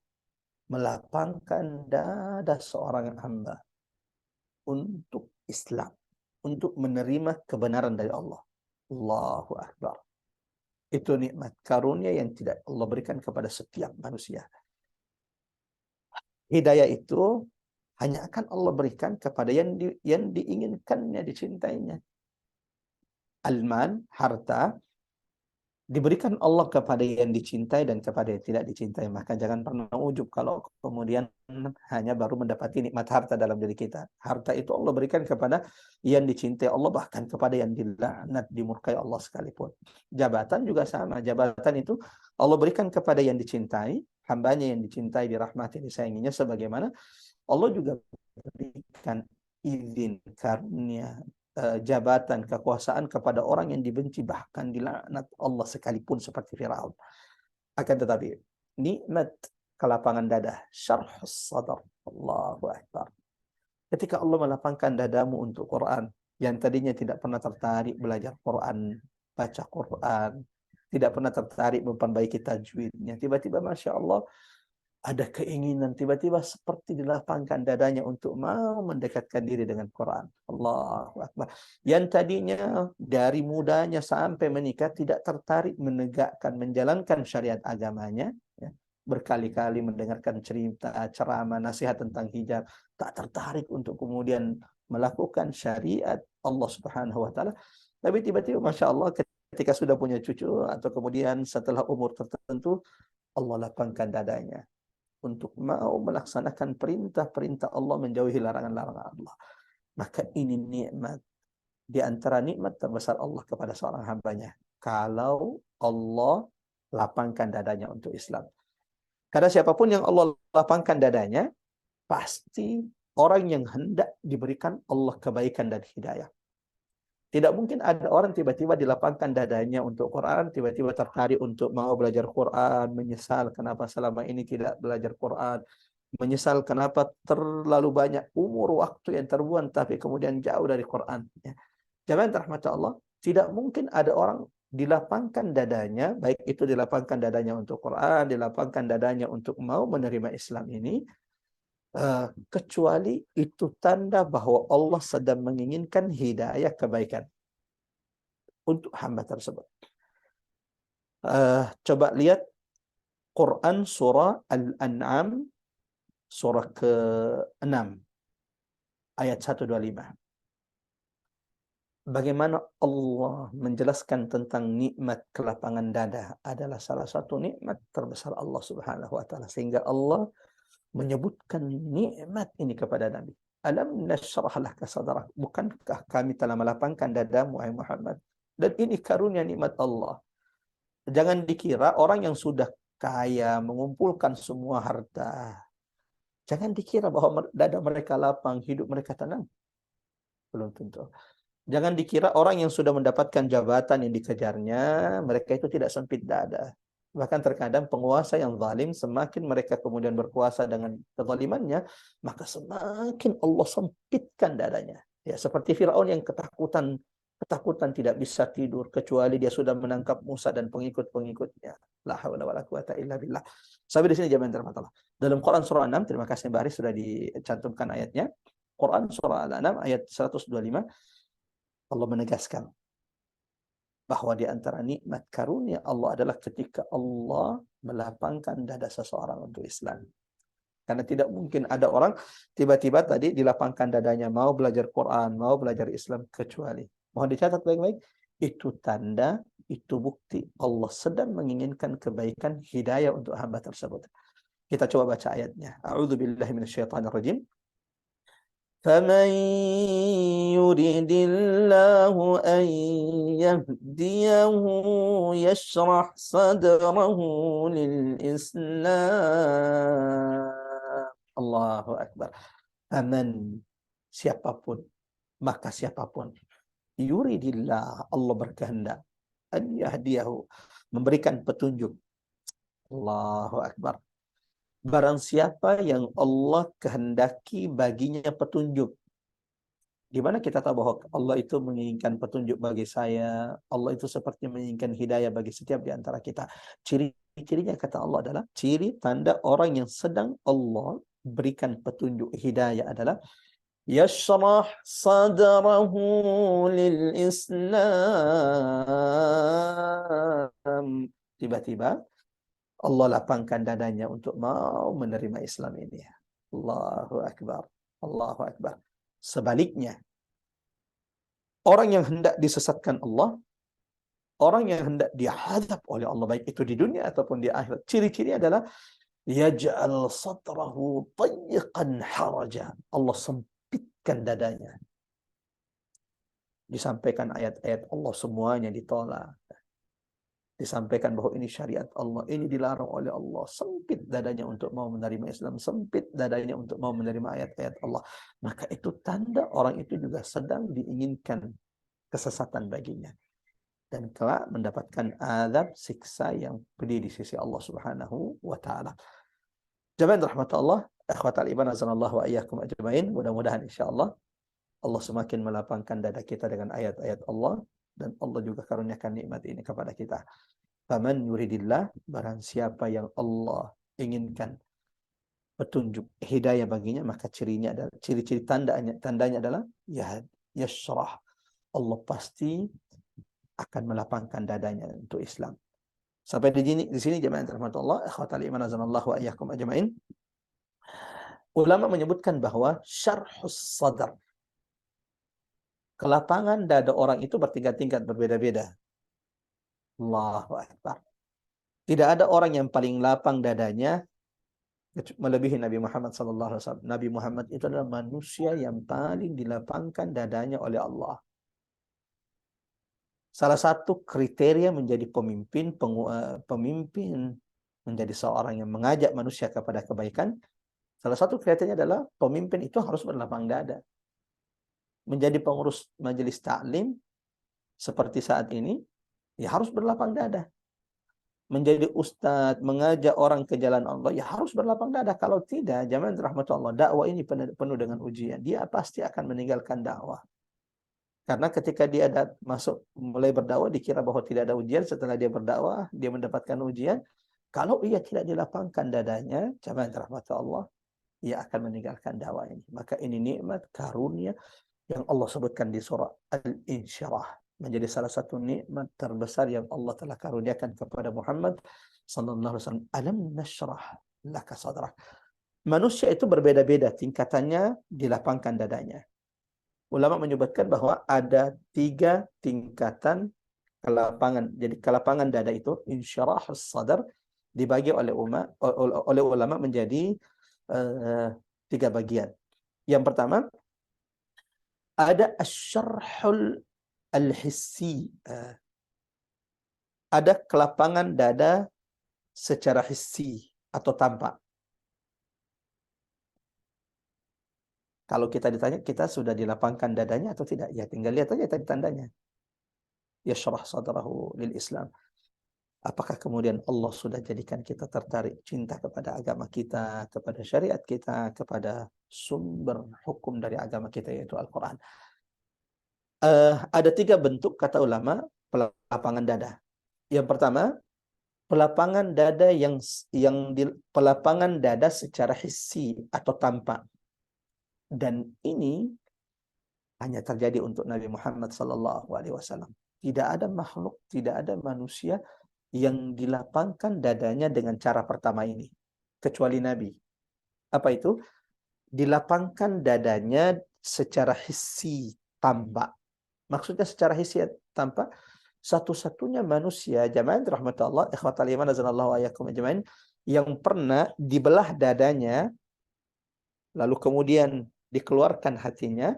melapangkan dada seorang hamba untuk Islam, untuk menerima kebenaran dari Allah. Allahu Akbar. Itu nikmat karunia yang tidak Allah berikan kepada setiap manusia. Hidayah itu hanya akan Allah berikan kepada yang diinginkannya, dicintainya. Alman, harta, diberikan Allah kepada yang dicintai dan kepada yang tidak dicintai. Maka jangan pernah ujub kalau kemudian hanya baru mendapati nikmat harta dalam diri kita. Harta itu Allah berikan kepada yang dicintai Allah, bahkan kepada yang dilaknat, dimurkai Allah sekalipun. Jabatan juga sama. Jabatan itu Allah berikan kepada yang dicintai, hambanya yang dicintai, dirahmati, disayanginya, sebagaimana Allah juga berikan izin, karunia, jabatan, kekuasaan kepada orang yang dibenci, bahkan dilaknat Allah sekalipun seperti Firaun. Akan tetapi nikmat kelapangan dada, syarhus sadar, Allahu Akbar. Ketika Allah melapangkan dadamu untuk Quran, yang tadinya tidak pernah tertarik belajar Quran, baca Quran, tidak pernah tertarik memperbaiki tajwidnya, tiba-tiba Masya Allah ada keinginan, tiba-tiba seperti dilapangkan dadanya untuk mau mendekatkan diri dengan Quran. Allahu Akbar. Yang tadinya dari mudanya sampai menikah tidak tertarik menegakkan, menjalankan syariat agamanya, ya, berkali-kali mendengarkan cerita, ceramah, nasihat tentang hijab, tak tertarik untuk kemudian melakukan syariat Allah Subhanahu wa taala. Tapi tiba-tiba Masya Allah ketika sudah punya cucu atau kemudian setelah umur tertentu, Allah lapangkan dadanya untuk mau melaksanakan perintah-perintah Allah, menjauhi larangan-larangan Allah. Maka ini nikmat, di antara nikmat terbesar Allah kepada seorang hambanya, kalau Allah lapangkan dadanya untuk Islam. Karena siapapun yang Allah lapangkan dadanya, pasti orang yang hendak diberikan Allah kebaikan dan hidayah. Tidak mungkin ada orang tiba-tiba dilapangkan dadanya untuk Quran, tiba-tiba tertarik untuk mau belajar Quran, menyesal kenapa selama ini tidak belajar Quran, menyesal kenapa terlalu banyak umur waktu yang terbuang tapi kemudian jauh dari Quran. Ya. Jamaah rahmat Allah, tidak mungkin ada orang dilapangkan dadanya, baik itu dilapangkan dadanya untuk Quran, dilapangkan dadanya untuk mau menerima Islam ini, kecuali itu tanda bahwa Allah sedang menginginkan hidayah kebaikan untuk hamba tersebut. Coba lihat Quran surah Al-An'am surah ke-6 ayat 125. Bagaimana Allah menjelaskan tentang nikmat kelapangan dada adalah salah satu nikmat terbesar Allah Subhanahu wa taala, sehingga Allah menyebutkan nikmat ini kepada Nabi. Alam nashrah laka sadrak. Bukankah kami telah melapangkan dadamu wahai Muhammad? Dan ini karunia nikmat Allah. Jangan dikira orang yang sudah kaya, mengumpulkan semua harta, jangan dikira bahwa dada mereka lapang, hidup mereka tenang. Belum tentu. Jangan dikira orang yang sudah mendapatkan jabatan yang dikejarnya, mereka itu tidak sempit dada. Bahkan terkadang penguasa yang zalim, semakin mereka kemudian berkuasa dengan kezalimannya, maka semakin Allah sempitkan dadanya. Ya, seperti Firaun yang ketakutan tidak bisa tidur kecuali dia sudah menangkap Musa dan pengikut-pengikutnya. La haula wala quwata illa billah. Sampai di sini jamaah terhormat. Dalam Quran surah 6, terima kasih Mbak Aris sudah dicantumkan ayatnya. Quran surah Al-An'am ayat 125, Allah menegaskan bahwa di antara nikmat karunia Allah adalah ketika Allah melapangkan dada seseorang untuk Islam. Karena tidak mungkin ada orang tiba-tiba tadi dilapangkan dadanya mau belajar Quran, mau belajar Islam, kecuali, mohon dicatat baik-baik, itu tanda itu bukti Allah sedang menginginkan kebaikan hidayah untuk hamba tersebut. Kita coba baca ayatnya. A'udzubillahi minasyaitonirrajim. فَمَنْ يُرِدِ اللَّهُ أَنْ يَهْدِيَهُ يَشْرَحْ صَدْرَهُ لِلْإِسْلَامِ. Allahu Akbar. Faman, siapapun, maka siapapun, yuridillah, Allah berkehendak, an yahdiyahu, memberikan petunjuk. Allahu Akbar. Barang siapa yang Allah kehendaki baginya petunjuk. Di mana kita tahu bahwa Allah itu menginginkan petunjuk bagi saya, Allah itu seperti menginginkan hidayah bagi setiap di antara kita. Ciri-cirinya kata Allah adalah, ciri tanda orang yang sedang Allah berikan petunjuk hidayah adalah yashrah sadrahu lil Islam. Tiba-tiba Allah lapangkan dadanya untuk mau menerima Islam ini. Allahu Akbar. Allahu Akbar. Sebaliknya, orang yang hendak disesatkan Allah, orang yang hendak dihadap oleh Allah, baik itu di dunia ataupun di akhirat, ciri-ciri adalah yaj'al sadrahu tayyiqan haraja. Allah sempitkan dadanya. Disampaikan ayat-ayat Allah, semuanya ditolak. Disampaikan bahwa ini syariat Allah, ini dilarang oleh Allah. Sempit dadanya untuk mau menerima Islam, sempit dadanya untuk mau menerima ayat-ayat Allah. Maka itu tanda orang itu juga sedang diinginkan kesesatan baginya. Dan kelak mendapatkan azab, siksa yang pedih di sisi Allah Subhanahu wa Ta'ala. Jamaah rahmat Allah, akhwatal iman azanallahu wa iyyakum ajmain. Mudah-mudahan insyaallah Allah semakin melapangkan dada kita dengan ayat-ayat Allah, dan Allah juga karuniakan nikmat ini kepada kita. Faman yuridillah, barang siapa yang Allah inginkan petunjuk hidayah baginya, maka cirinya adalah, ciri-ciri tandanya adalah yashrah. Allah pasti akan melapangkan dadanya untuk Islam. Sampai di sini jemaah rahmatullah, akhwatal iman azanallahu wa iyyakum ajmain. Ulama menyebutkan bahwa syarhus sadar, kelapangan dada orang itu bertingkat-tingkat, berbeda-beda. Allahu Akbar. Tidak ada orang yang paling lapang dadanya melebihi Nabi Muhammad SAW. Nabi Muhammad itu adalah manusia yang paling dilapangkan dadanya oleh Allah. Salah satu kriteria menjadi pemimpin, menjadi seorang yang mengajak manusia kepada kebaikan, salah satu kriterianya adalah pemimpin itu harus berlapang dada. Menjadi pengurus majelis taklim seperti saat ini, ya harus berlapang dada. Menjadi ustadz, mengajak orang ke jalan Allah, ya harus berlapang dada. Kalau tidak, jamaah rahmatullah, dakwah ini penuh dengan ujian. Dia pasti akan meninggalkan dakwah. Karena ketika dia mulai berdakwah, dikira bahwa tidak ada ujian. Setelah dia berdakwah, dia mendapatkan ujian. Kalau ia tidak dilapangkan dadanya, jamaah rahmatullah, ia akan meninggalkan dakwah ini. Maka ini nikmat, karunia yang Allah sebutkan di surah Al-Insyirah, menjadi salah satu nikmat terbesar yang Allah telah karuniakan kepada Muhammad sallallahu alaihi wasallam. Alam nashrah laka sadrak. Manusia itu berbeda-beda tingkatannya dilapangkan dadanya. Ulama menyebutkan bahwa ada 3 tingkatan kelapangan. Jadi kelapangan dada itu, insyirahus sadar, dibagi oleh ulama menjadi 3 bagian. Yang pertama, ada asyarhul al-hissi. Ada kelapangan dada secara hissi atau tampak. Kalau kita ditanya, kita sudah dilapangkan dadanya atau tidak? Ya tinggal lihat aja tadi tandanya. Yashrah sadrahu lil Islam. Apakah kemudian Allah sudah jadikan kita tertarik cinta kepada agama kita, kepada syariat kita, kepada sumber hukum dari agama kita, yaitu Al-Quran. Ada 3 bentuk, kata ulama, pelapangan dada. Yang pertama, pelapangan dada pelapangan dada secara hissi atau tampak. Dan ini hanya terjadi untuk Nabi Muhammad SAW. Tidak ada makhluk, tidak ada manusia yang dilapangkan dadanya dengan cara pertama ini, kecuali Nabi. Apa itu? Dilapangkan dadanya secara hissi, tampak. Maksudnya secara hissi tampak, satu-satunya manusia jamaah rahmatullah ikhwatal iman azanallahu ayyakum ajmain yang pernah dibelah dadanya lalu kemudian dikeluarkan hatinya,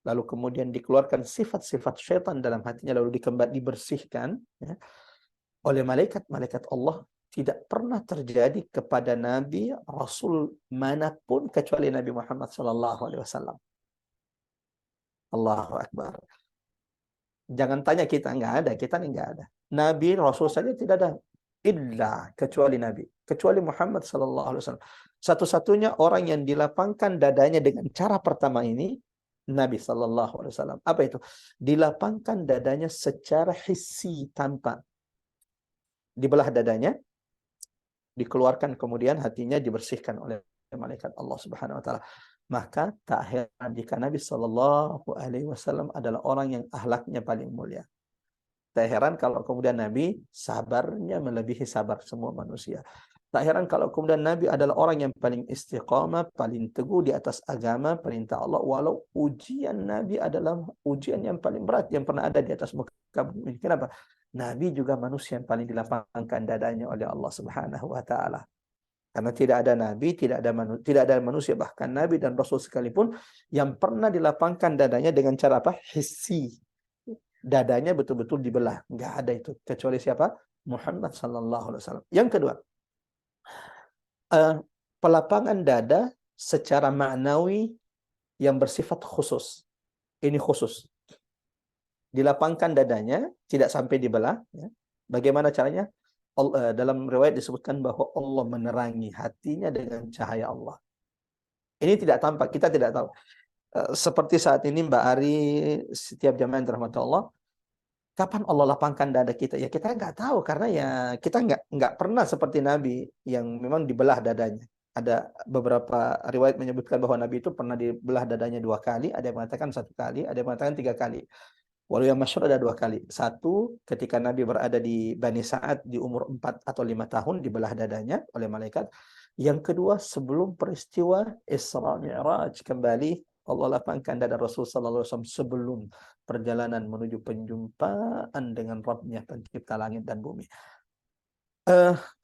lalu kemudian dikeluarkan sifat-sifat syaitan dalam hatinya, lalu dibersihkan ya, oleh malaikat-malaikat Allah. Tidak pernah terjadi kepada Nabi Rasul manapun kecuali Nabi Muhammad SAW. Allahu Akbar. Jangan tanya kita, kita nggak ada. Nabi Rasul saja tidak ada. Illa kecuali Nabi, kecuali Muhammad SAW. Satu-satunya orang yang dilapangkan dadanya dengan cara pertama ini Nabi SAW. Apa itu? Dilapangkan dadanya secara hissi, tampak. Dibelah dadanya, dikeluarkan, kemudian hatinya dibersihkan oleh malaikat Allah Subhanahu wa taala. Maka tak heran jika Nabi SAW adalah orang yang akhlaknya paling mulia. Tak heran kalau kemudian Nabi sabarnya melebihi sabar semua manusia. Tak heran kalau kemudian Nabi adalah orang yang paling istiqamah, paling teguh di atas agama, perintah Allah. Walau ujian Nabi adalah ujian yang paling berat yang pernah ada di atas muka bumi. Kenapa? Nabi juga manusia yang paling dilapangkan dadanya oleh Allah Subhanahu wa taala. Karena tidak ada nabi, tidak ada manusia, bahkan nabi dan rasul sekalipun yang pernah dilapangkan dadanya dengan cara apa? Hissi. Dadanya betul-betul dibelah. Enggak ada itu kecuali siapa? Muhammad sallallahu alaihi wasallam. Yang kedua, pelapangan dada secara maknawi yang bersifat khusus. Ini khusus. Dilapangkan dadanya, tidak sampai dibelah. Ya. Bagaimana caranya? Dalam riwayat disebutkan bahwa Allah menerangi hatinya dengan cahaya Allah. Ini tidak tampak, kita tidak tahu. Seperti saat ini Mbak Ari, setiap jamaah yang dirahmati Allah, kapan Allah lapangkan dada kita? Ya kita nggak tahu karena ya kita nggak pernah seperti Nabi yang memang dibelah dadanya. Ada beberapa riwayat menyebutkan bahwa Nabi itu pernah dibelah dadanya 2 kali, ada yang mengatakan 1 kali, ada yang mengatakan 3 kali. Walau yang masyhur ada 2 kali. Satu, ketika Nabi berada di Bani Sa'ad di umur 4 atau 5 tahun dibelah dadanya oleh malaikat. Yang kedua, sebelum peristiwa Isra Mi'raj kembali Allah lapangkan dada Rasul sallallahu alaihi wasallam sebelum perjalanan menuju penjumpaan dengan Rabb-Nya pencipta langit dan bumi.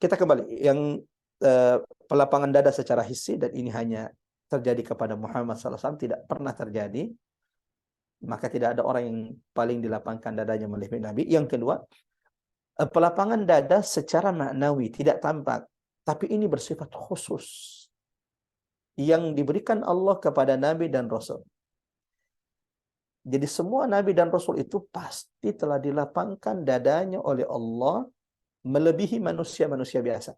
Kita kembali yang pelapangan dada secara hissi, dan ini hanya terjadi kepada Muhammad sallallahu alaihi wasallam, tidak pernah terjadi. Maka tidak ada orang yang paling dilapangkan dadanya melebihi Nabi. Yang kedua, pelapangan dada secara maknawi tidak tampak, tapi ini bersifat khusus yang diberikan Allah kepada Nabi dan Rasul. Jadi semua Nabi dan Rasul itu pasti telah dilapangkan dadanya oleh Allah melebihi manusia-manusia biasa.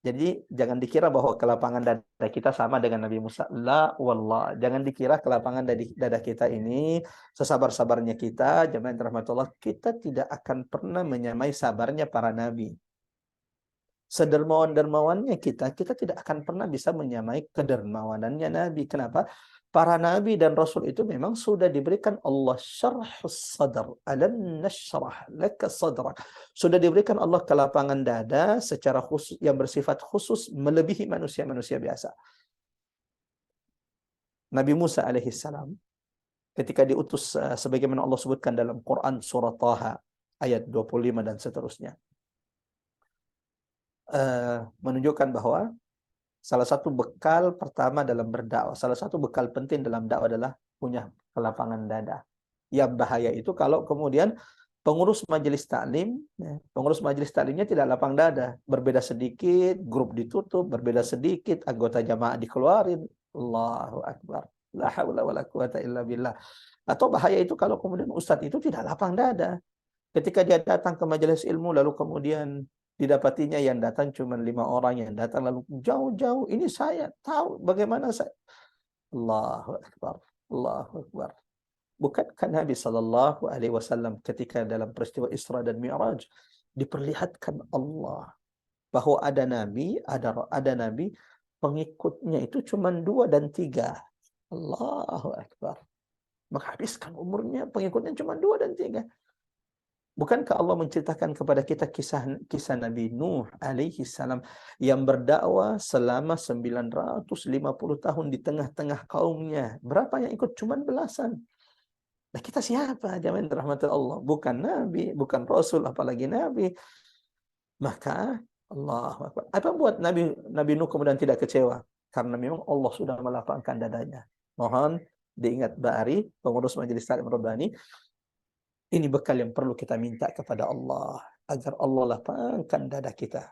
Jadi jangan dikira bahwa kelapangan dada kita sama dengan Nabi Musa. La wallah. Jangan dikira kelapangan dada kita ini sesabar-sabarnya kita, jemaah yang rahmatullah, kita tidak akan pernah menyamai sabarnya para nabi. Sedermawan-dermawannya kita tidak akan pernah bisa menyamai kedermawanannya Nabi. Kenapa? Para nabi dan rasul itu memang sudah diberikan Allah syarhus sadar. Alam nashrah laka sadrak. Sudah diberikan Allah kelapangan dada secara khusus yang bersifat khusus melebihi manusia-manusia biasa. Nabi Musa alaihissalam ketika diutus sebagaimana Allah sebutkan dalam Quran surah Taha ayat 25 dan seterusnya. Menunjukkan bahwa salah satu bekal pertama dalam berdakwah, salah satu bekal penting dalam dakwah adalah punya kelapangan dada. Yang bahaya itu kalau kemudian pengurus majelis taklim, pengurus majelis taklimnya tidak lapang dada, berbeda sedikit, grup ditutup, berbeda sedikit, anggota jamaah dikeluarin. Allahu Akbar. La haula wala quwata illa billah. Atau bahaya itu kalau kemudian ustadz itu tidak lapang dada. Ketika dia datang ke majelis ilmu lalu kemudian didapatinya yang datang cuma 5 orang, yang datang lalu jauh-jauh. Ini saya tahu bagaimana saya. Allahu Akbar. Allahu Akbar. Bukankah Nabi sallallahu alaihi wasallam ketika dalam peristiwa Isra dan Mi'raj diperlihatkan Allah bahwa ada nabi, ada nabi pengikutnya itu cuma 2 dan 3. Allahu Akbar. Menghabiskan umurnya pengikutnya cuma 2 dan 3. Bukankah Allah menceritakan kepada kita kisah Nabi Nuh alaihi salam yang berdakwah selama 950 tahun di tengah-tengah kaumnya. Berapa yang ikut? Cuman belasan. Nah, kita siapa? Jamaah rahmat Allah. Bukan Nabi, bukan Rasul, apalagi Nabi. Maka Allah Akbar. Apa buat Nabi Nuh kemudian tidak kecewa? Karena memang Allah sudah melapangkan dadanya. Mohon diingat Mbak Ari, pengurus Majelis Taklim Rabbani, ini bekal yang perlu kita minta kepada Allah agar Allah lapangkan dada kita.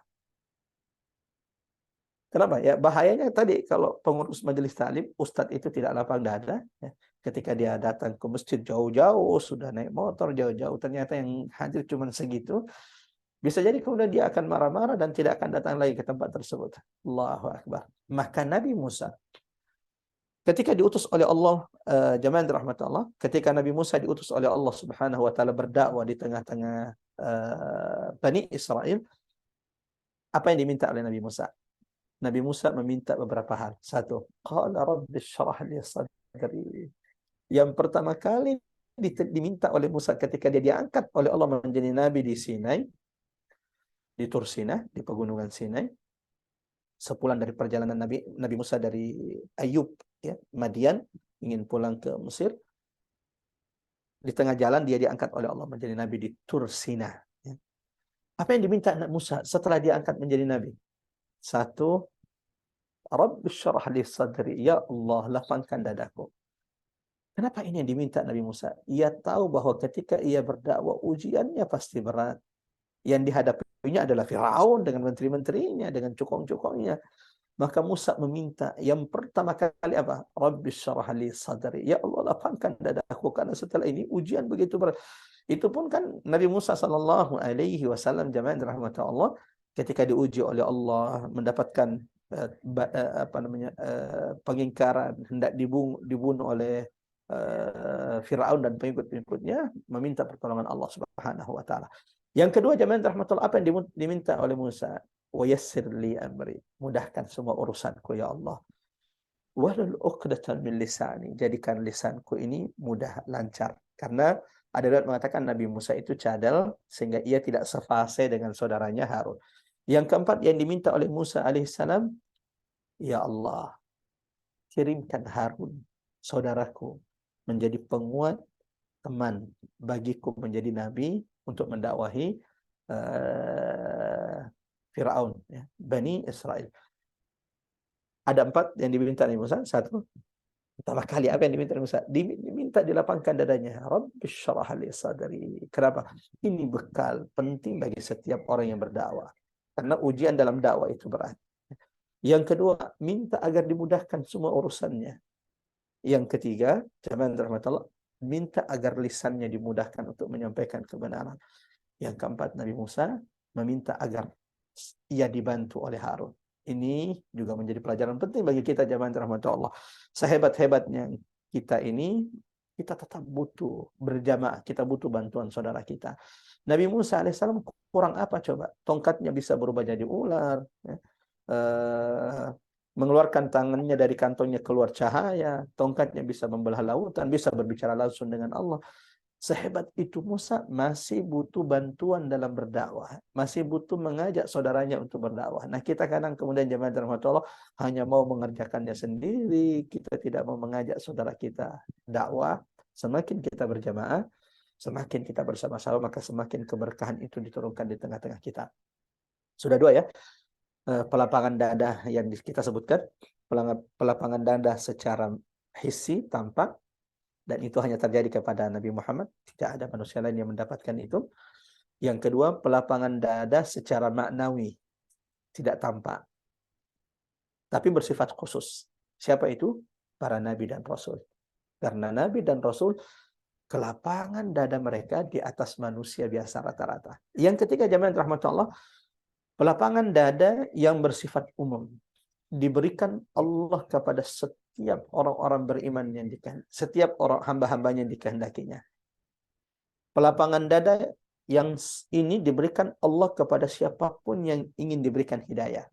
Kenapa? Ya bahayanya tadi kalau pengurus majelis taklim, ustadz itu tidak lapang dada, ya. Ketika dia datang ke masjid jauh-jauh, sudah naik motor jauh-jauh, ternyata yang hadir cuma segitu, bisa jadi kemudian dia akan marah-marah dan tidak akan datang lagi ke tempat tersebut. Allahu Akbar. Maka Nabi Musa ketika diutus oleh Allah, jamaah rahmat Allah, ketika Nabi Musa diutus oleh Allah Subhanahu wa taala berdakwah di tengah-tengah Bani Israel, apa yang diminta oleh Nabi Musa? Nabi Musa meminta beberapa hal. Satu, qala rabbi shrah li sadri. Yang pertama kali diminta oleh Musa ketika dia diangkat oleh Allah menjadi nabi di Sinai, di Tur Sinai, di pegunungan Sinai, sepulang dari perjalanan Nabi Musa dari Ayub, ya, Madian, ingin pulang ke Mesir. Di tengah jalan dia diangkat oleh Allah menjadi nabi di Tur Sinai. Ya. Apa yang diminta Musa setelah diangkat menjadi nabi? Satu, Rabbi syrah li sadri, ya Allah lapangkan dadaku. Kenapa ini yang diminta Nabi Musa? Ia tahu bahwa ketika ia berdakwah ujiannya pasti berat. Yang dihadapinya adalah Firaun dengan menteri-menterinya, dengan cukong-cukongnya. Maka Musa meminta yang pertama kali apa? Rabbi syrah li sadri, ya Allah lapangkan dadaku karena setelah ini ujian begitu berat. Itu pun kan Nabi Musa sallallahu alaihi wasallam jamaah rahmatullah Allah ketika diuji oleh Allah mendapatkan pengingkaran, hendak dibunuh oleh Firaun dan pengikut-pengikutnya, meminta pertolongan Allah Subhanahu wa taala. Yang kedua jamaah rahmatullah, apa yang diminta oleh Musa? Wa yassir li amri, mudahkan semua urusanku ya Allah. Wahlul 'uqdatan min lisani, jadikan lisanku ini mudah lancar. Karena ada riwayat mengatakan Nabi Musa itu cadel sehingga ia tidak sefase dengan saudaranya Harun. Yang keempat yang diminta oleh Musa alaihissalam, ya Allah, kirimkan Harun, saudaraku, menjadi penguat teman bagiku menjadi nabi untuk mendakwahi Firaun, ya, Bani Israel. Ada empat yang diminta Nabi Musa. Satu, pertama kali apa yang diminta Nabi Musa? Diminta dilapangkan dadanya. Rabbi syrah li sadri. Kenapa? Ini bekal penting bagi setiap orang yang berdakwah. Karena ujian dalam dakwah itu berat. Yang kedua, minta agar dimudahkan semua urusannya. Yang ketiga, jamaah rahmatullah, minta agar lisannya dimudahkan untuk menyampaikan kebenaran. Yang keempat, Nabi Musa meminta agar ia dibantu oleh Harun. Ini juga menjadi pelajaran penting bagi kita jamaah rahmatullah. Sehebat-hebatnya kita ini, kita tetap butuh berjamaah, kita butuh bantuan saudara kita. Nabi Musa alaihissalam kurang apa coba? Tongkatnya bisa berubah jadi ular, ya. Mengeluarkan tangannya dari kantongnya keluar cahaya, tongkatnya bisa membelah lautan, bisa berbicara langsung dengan Allah. Sehebat itu Musa masih butuh bantuan dalam berdakwah, masih butuh mengajak saudaranya untuk berdakwah. Nah, kita kadang kemudian jemaah rahmatullah hanya mau mengerjakannya sendiri, kita tidak mau mengajak saudara kita dakwah. Semakin kita berjamaah, semakin kita bersama-sama, maka semakin keberkahan itu diturunkan di tengah-tengah kita. Sudah dua ya, pelapangan dada yang kita sebutkan, pelapangan dada secara hissi, tampak, dan itu hanya terjadi kepada Nabi Muhammad, tidak ada manusia lain yang mendapatkan itu. Yang kedua, pelapangan dada secara maknawi, tidak tampak, tapi bersifat khusus. Siapa itu? Para Nabi dan Rasul. Karena Nabi dan Rasul, kelapangan dada mereka di atas manusia biasa rata-rata. Yang ketiga, jamaah rahmatullah, pelapangan dada yang bersifat umum diberikan Allah kepada setiap orang-orang beriman yang dikehendaki, setiap orang hamba-hambanya yang dikehendakinya. Pelapangan dada yang ini diberikan Allah kepada siapapun yang ingin diberikan hidayah.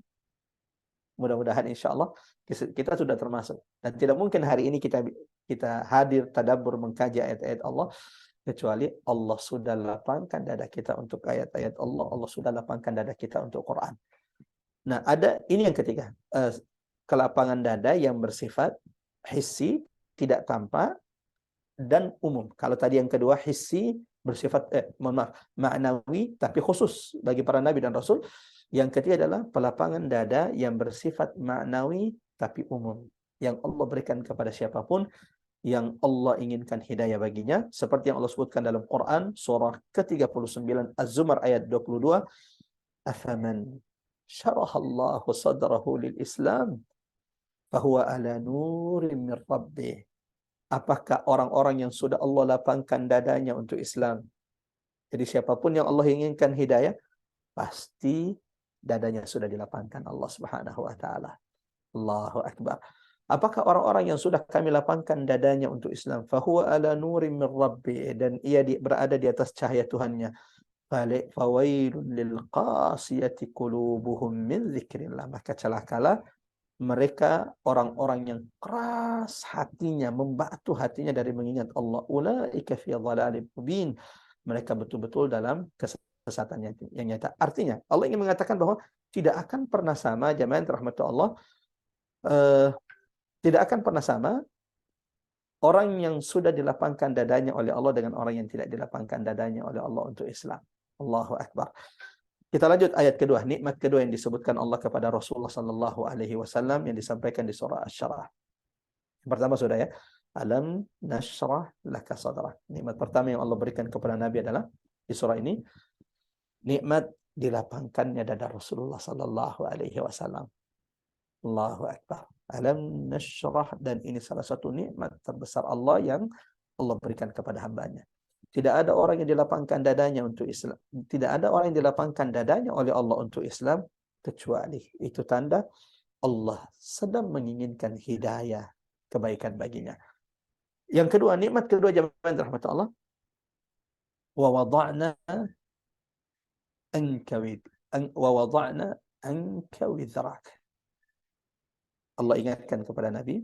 Mudah-mudahan insya Allah kita sudah termasuk. Dan tidak mungkin hari ini kita hadir tadabbur mengkaji ayat-ayat Allah kecuali Allah sudah lapangkan dada kita untuk ayat-ayat Allah, Allah sudah lapangkan dada kita untuk Quran. Nah, ini yang ketiga, kelapangan dada yang bersifat hissi, tidak tampak, dan umum. Kalau tadi yang kedua hissi bersifat ma'nawi tapi khusus bagi para nabi dan rasul. Yang ketiga adalah pelapangan dada yang bersifat ma'nawi tapi umum, yang Allah berikan kepada siapapun yang Allah inginkan hidayah baginya, seperti yang Allah sebutkan dalam Quran surah ke-39 Az-Zumar ayat 22, afaman syarahallahu sadrahu lil Islam fahuwa ala nurin min rabbih. Apakah orang-orang yang sudah Allah lapangkan dadanya untuk Islam? Jadi siapapun yang Allah inginkan hidayah, pasti dadanya sudah dilapangkan Allah Subhanahu wa taala. Allahu akbar. Apakah orang-orang yang sudah kami lapangkan dadanya untuk Islam? Fahuwa ala nurin min rabbi, dan ia berada di atas cahaya Tuhannya. Fawailun lil qasiyati qulubuhum min dzikrillah. Maka celakalah mereka orang-orang yang keras hatinya, membatu hatinya dari mengingat Allah. Ulaika fi dhalalin mubin. Mereka betul-betul dalam kesesatan yang nyata. Artinya Allah ingin mengatakan bahwa tidak akan pernah sama, jamaah rahmat Allah, tidak akan pernah sama orang yang sudah dilapangkan dadanya oleh Allah dengan orang yang tidak dilapangkan dadanya oleh Allah untuk Islam. Allahu akbar. Kita lanjut ayat kedua, nikmat kedua yang disebutkan Allah kepada Rasulullah sallallahu alaihi wasallam yang disampaikan di surah Asy-Syarah. Yang pertama sudah ya, alam nashrah laka sadrak. Nikmat pertama yang Allah berikan kepada Nabi adalah di surah ini nikmat dilapangkannya dada Rasulullah sallallahu alaihi wasallam. Allahu akbar. Alam nashrah, dan ini salah satu nikmat terbesar Allah yang Allah berikan kepada hambanya. Tidak ada orang yang dilapangkan dadanya untuk Islam. Tidak ada orang yang dilapangkan dadanya oleh Allah untuk Islam kecuali itu tanda Allah sedang menginginkan hidayah kebaikan baginya. Yang kedua, nikmat kedua jamaah rahmat Allah, wa wada'na anka wizrak. Allah ingatkan kepada Nabi,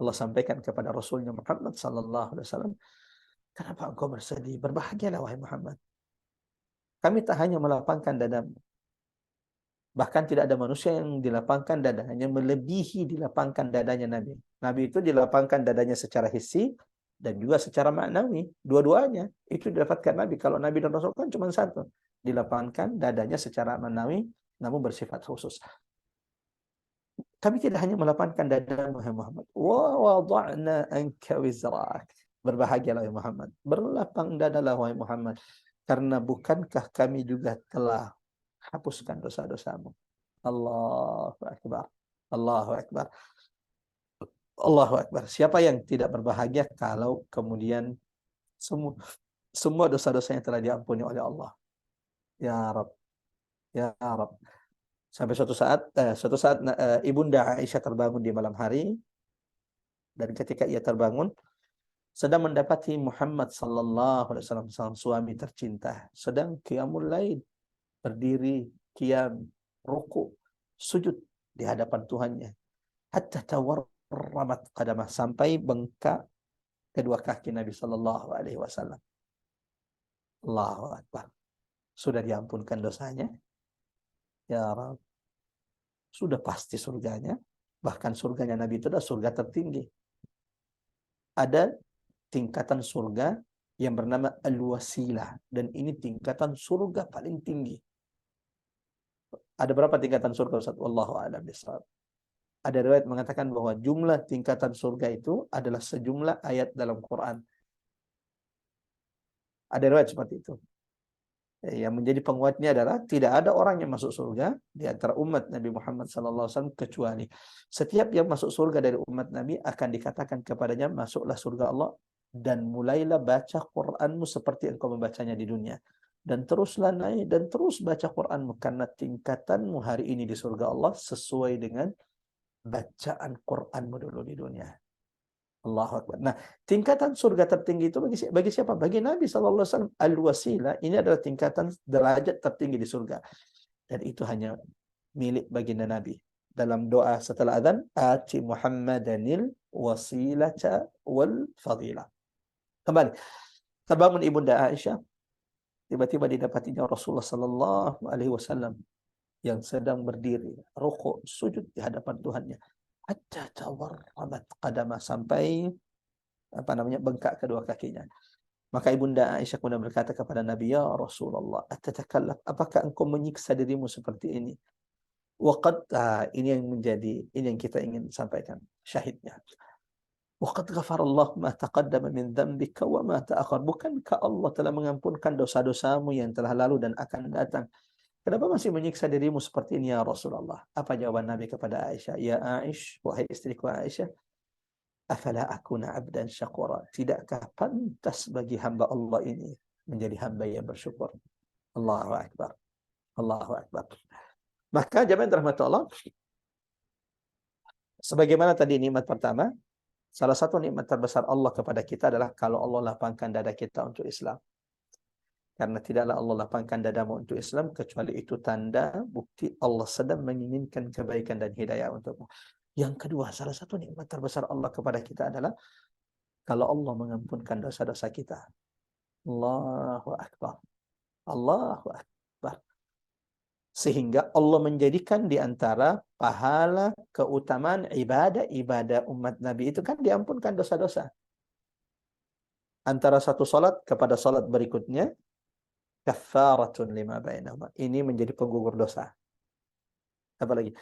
Allah sampaikan kepada Rasulnya Muhammad sallallahu alaihi wasallam, kenapa engkau bersedih? Berbahagialah wahai Muhammad. Kami tak hanya melapangkan dadamu. Bahkan tidak ada manusia yang dilapangkan dadanya melebihi dilapangkan dadanya Nabi. Nabi itu dilapangkan dadanya secara hissi dan juga secara maknawi. Dua-duanya itu didapatkan Nabi. Kalau Nabi dan Rasul kan cuma satu. Dilapangkan dadanya secara maknawi namun bersifat khusus. Kami tidak hanya melapangkan dadamu wahai Muhammad. Wa wada'na anka wizrak. Berbahagialah wahai Muhammad. Berlapang dadalah wahai Muhammad. Karena bukankah kami juga telah hapuskan dosa-dosamu. Allahu akbar. Allahu akbar. Allahu akbar. Siapa yang tidak berbahagia kalau kemudian semua dosa-dosanya telah diampuni oleh Allah. Ya Rabb. Ya Rabb. Sampai suatu saat Ibunda Aisyah terbangun di malam hari, dan ketika ia terbangun sedang mendapati Muhammad sallallahu alaihi wasallam, sang suami tercinta, sedang qiyamul lail, berdiri qiyam, ruku, sujud di hadapan Tuhannya. Hatta tawarramat qadamah, sampai bengkak kedua kaki Nabi sallallahu alaihi wasallam. Allahu akbar. Sudah diampunkan dosanya. Ya Rabb. Sudah pasti surganya. Bahkan surganya Nabi itu adalah surga tertinggi. Ada tingkatan surga yang bernama Al-Wasilah. Dan ini tingkatan surga paling tinggi. Ada berapa tingkatan surga Ustaz? Wallahu a'lam bishawab. Ada riwayat mengatakan bahwa jumlah tingkatan surga itu adalah sejumlah ayat dalam Quran. Ada riwayat seperti itu. Yang menjadi penguatnya adalah tidak ada orang yang masuk surga di antara umat Nabi Muhammad SAW kecuali setiap yang masuk surga dari umat Nabi akan dikatakan kepadanya, masuklah surga Allah dan mulailah baca Quranmu seperti engkau membacanya di dunia, dan teruslah naik dan terus baca Quranmu karena tingkatanmu hari ini di surga Allah sesuai dengan bacaan Quranmu dulu di dunia. Allahu akbar. Nah, tingkatan surga tertinggi itu bagi siapa? Bagi Nabi sallallahu alaihi wasallam. Al-wasilah ini adalah tingkatan derajat tertinggi di surga. Dan itu hanya milik baginda Nabi. Dalam doa setelah azan, ati Muhammadanil wasilata wal fadilah. Kembali. Terbangun Ibunda Aisyah, tiba-tiba didapatinya Rasulullah sallallahu alaihi wasallam yang sedang berdiri, rukuk, sujud di hadapan Tuhannya. Hatta tawarramat qadamah, sampai bengkak kedua kakinya. Maka Ibunda Aisyah kemudian berkata kepada Nabi, "Ya Rasulullah, atatakallaf, apakah engkau menyiksa dirimu seperti ini?" Waqad, ini yang kita ingin sampaikan syahidnya. Waqad ghafarallahu ma taqaddama min dzambika wa ma ta'akhkhar. Bukankah Allah telah mengampunkan dosa-dosamu yang telah lalu dan akan datang? Kenapa masih menyiksa dirimu seperti ini ya Rasulullah? Apa jawaban Nabi kepada Aisyah? Ya Aisyah, wahai istriku Aisyah, afala akuna abdan syakura. Tidakkah pantas bagi hamba Allah ini menjadi hamba yang bersyukur? Allahu Akbar. Allahu Akbar. Maka jamaah rahmat Allah, sebagaimana tadi nikmat pertama, salah satu nikmat terbesar Allah kepada kita adalah kalau Allah lapangkan dada kita untuk Islam. Karena tidaklah Allah lapangkan dadamu untuk Islam kecuali itu tanda bukti Allah sedang menginginkan kebaikan dan hidayah untukmu. Yang kedua, salah satu nikmat terbesar Allah kepada kita adalah kalau Allah mengampunkan dosa-dosa kita. Allahu Akbar. Allahu Akbar. Sehingga Allah menjadikan di antara pahala keutamaan ibadah umat Nabi itu kan diampunkan dosa-dosa. Antara satu salat kepada salat berikutnya, kaffaratun lima bainahuma. Ini menjadi penggugur dosa. Apalagi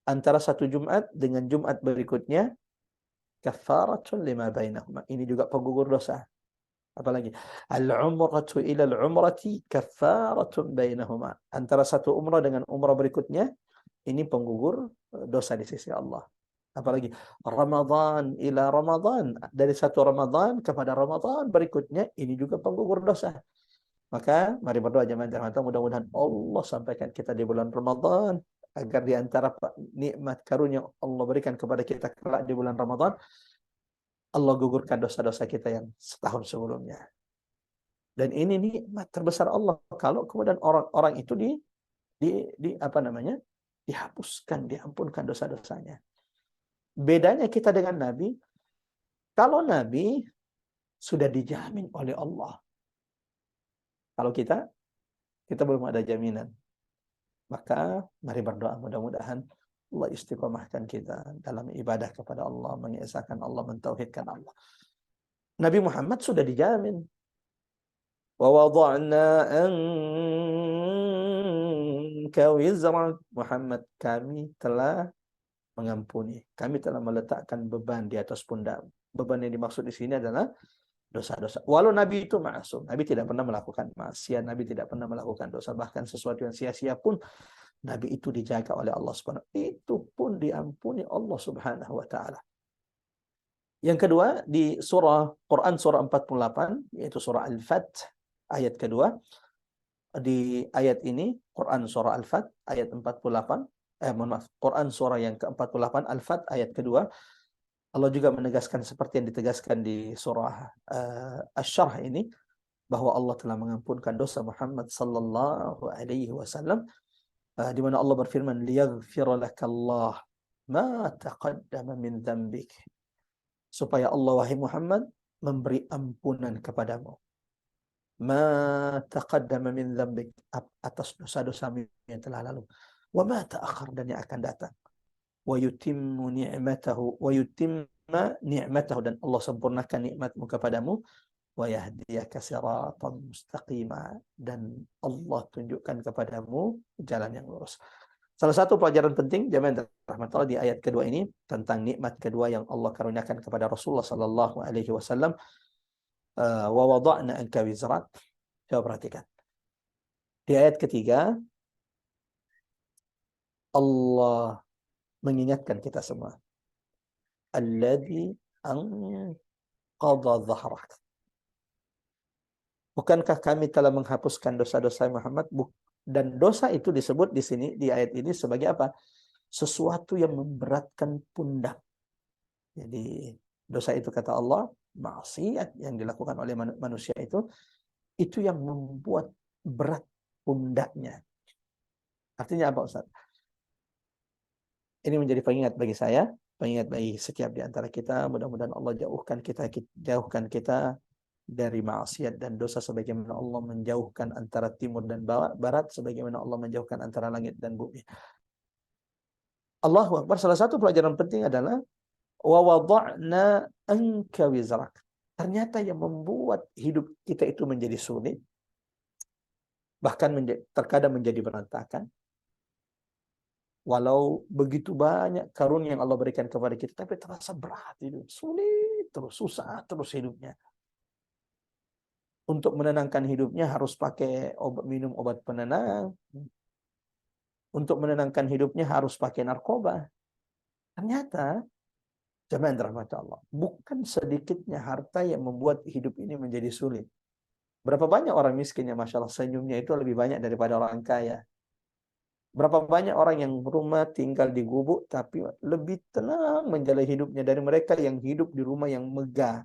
antara satu Jumat dengan Jumat berikutnya, kaffaratun lima bainahuma. Ini juga penggugur dosa. Apalagi al-umratu ila al-umrati kaffaratun bainahuma. Antara satu umrah dengan umrah berikutnya, ini penggugur dosa di sisi Allah. Apalagi Ramadan ila Ramadan, dari satu Ramadan kepada Ramadan berikutnya, ini juga penggugur dosa. Maka mari berdoa jemaah, mudah-mudahan Allah sampaikan kita di bulan Ramadan, agar di antara nikmat karunia Allah berikan kepada kita kelak di bulan Ramadan, Allah gugurkan dosa-dosa kita yang setahun sebelumnya. Dan ini nikmat terbesar Allah kalau kemudian orang-orang itu dihapuskan, diampunkan dosa-dosanya. Bedanya kita dengan Nabi, kalau Nabi sudah dijamin oleh Allah. Kalau kita belum ada jaminan. Maka mari berdoa, mudah-mudahan Allah istiqomahkan kita dalam ibadah kepada Allah, mengesahkan Allah, mentauhidkan Allah. Nabi Muhammad sudah dijamin. Wa wada'na anka wizrak. Muhammad, kami telah mengampuni. Kami telah meletakkan beban di atas pundak. Beban yang dimaksud di sini adalah dosa-dosa. Walau Nabi itu ma'asum, Nabi tidak pernah melakukan maksiat, Nabi tidak pernah melakukan dosa, bahkan sesuatu yang sia-sia pun Nabi itu dijaga oleh Allah Subhanahu. Itu pun diampuni Allah Subhanahu wa taala. Yang kedua, di Quran surah 48 yaitu surah Al-Fath ayat kedua. Di ayat ini Quran surah Al-Fath ayat 48, Quran surah yang ke-48 Al-Fath ayat kedua. Allah juga menegaskan seperti yang ditegaskan di surah Asy-Syarh ini, bahwa Allah telah mengampunkan dosa Muhammad sallallahu alaihi wasallam, di mana Allah berfirman, liyaghfira lakallah ma taqaddama min dzambik, supaya Allah wahai Muhammad memberi ampunan kepadamu, ma taqaddama min dzambik, atas dosa-dosamu yang telah lalu, wa ma ta'akhkhar, dan yang akan datang, wa yutimma ni'matahu, dan Allah sempurnakan nikmatmu kepadamu, wa yahdiyaka siratan mustaqima, dan Allah tunjukkan kepadamu jalan yang lurus. Salah satu pelajaran penting jemaah rahmatullah di ayat kedua ini tentang nikmat kedua yang Allah karuniakan kepada Rasulullah sallallahu alaihi wasallam, wa wada'na anka wizrak. Coba perhatikan. Di ayat ketiga Allah mengingatkan kita semua, alladzi anqadha dhahrak. Bukankah kami telah menghapuskan dosa-dosa Muhammad? Dan dosa itu disebut di sini di ayat ini sebagai apa? Sesuatu yang memberatkan pundak. Jadi dosa itu kata Allah, maksiat yang dilakukan oleh manusia itu yang membuat berat pundaknya. Artinya apa, Ustaz? Ini menjadi pengingat bagi saya, pengingat bagi setiap di antara kita. Mudah-mudahan Allah jauhkan kita dari maksiat dan dosa, sebagaimana Allah menjauhkan antara timur dan barat, sebagaimana Allah menjauhkan antara langit dan bumi. Allahu Akbar. Salah satu pelajaran penting adalah wa wada'na anka wizrak. Ternyata yang membuat hidup kita itu menjadi sulit, bahkan terkadang menjadi berantakan. Walau begitu banyak karunia yang Allah berikan kepada kita, tapi terasa berat hidup, sulit terus, susah terus hidupnya. Untuk menenangkan hidupnya harus pakai minum obat penenang. Untuk menenangkan hidupnya harus pakai narkoba. Ternyata, jemaah rahmat Allah, bukan sedikitnya harta yang membuat hidup ini menjadi sulit. Berapa banyak orang miskin yang Masya Allah senyumnya itu lebih banyak daripada orang kaya. Berapa banyak orang yang rumah tinggal di gubuk tapi lebih tenang menjalani hidupnya dari mereka yang hidup di rumah yang megah,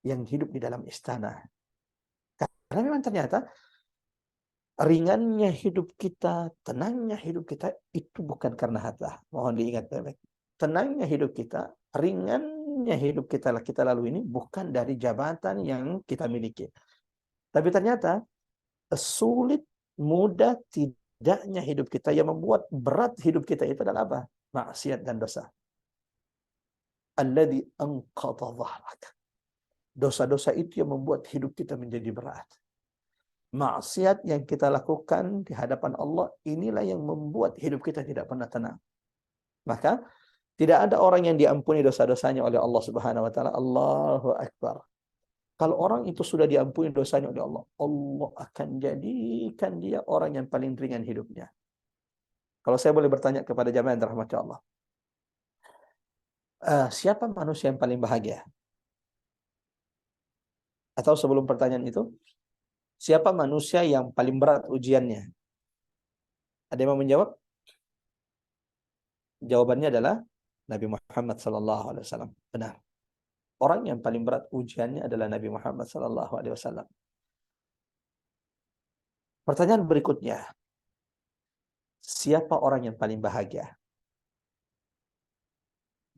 yang hidup di dalam istana. Karena memang ternyata ringannya hidup kita, tenangnya hidup kita itu bukan karena harta. Mohon diingat baik-baik. Tenangnya hidup kita, ringannya hidup kita lalu ini bukan dari jabatan yang kita miliki. Tapi ternyata sulit, mudah, tidaknya hidup kita yang membuat berat hidup kita itu adalah apa? Maksiat dan dosa. Alladzi anqadha dhahrak. Dosa-dosa itu yang membuat hidup kita menjadi berat. Maksiat yang kita lakukan di hadapan Allah, inilah yang membuat hidup kita tidak pernah tenang. Maka tidak ada orang yang diampuni dosa-dosanya oleh Allah Subhanahu wa taala. Allahu Akbar. Kalau orang itu sudah diampuni dosanya oleh Allah, Allah akan jadikan dia orang yang paling ringan hidupnya. Kalau saya boleh bertanya kepada jamaah yang dirahmati Allah, siapa manusia yang paling bahagia? Atau sebelum pertanyaan itu, siapa manusia yang paling berat ujiannya? Ada yang mau menjawab? Jawabannya adalah Nabi Muhammad SAW. Benar. Orang yang paling berat ujiannya adalah Nabi Muhammad SAW. Pertanyaan berikutnya, siapa orang yang paling bahagia?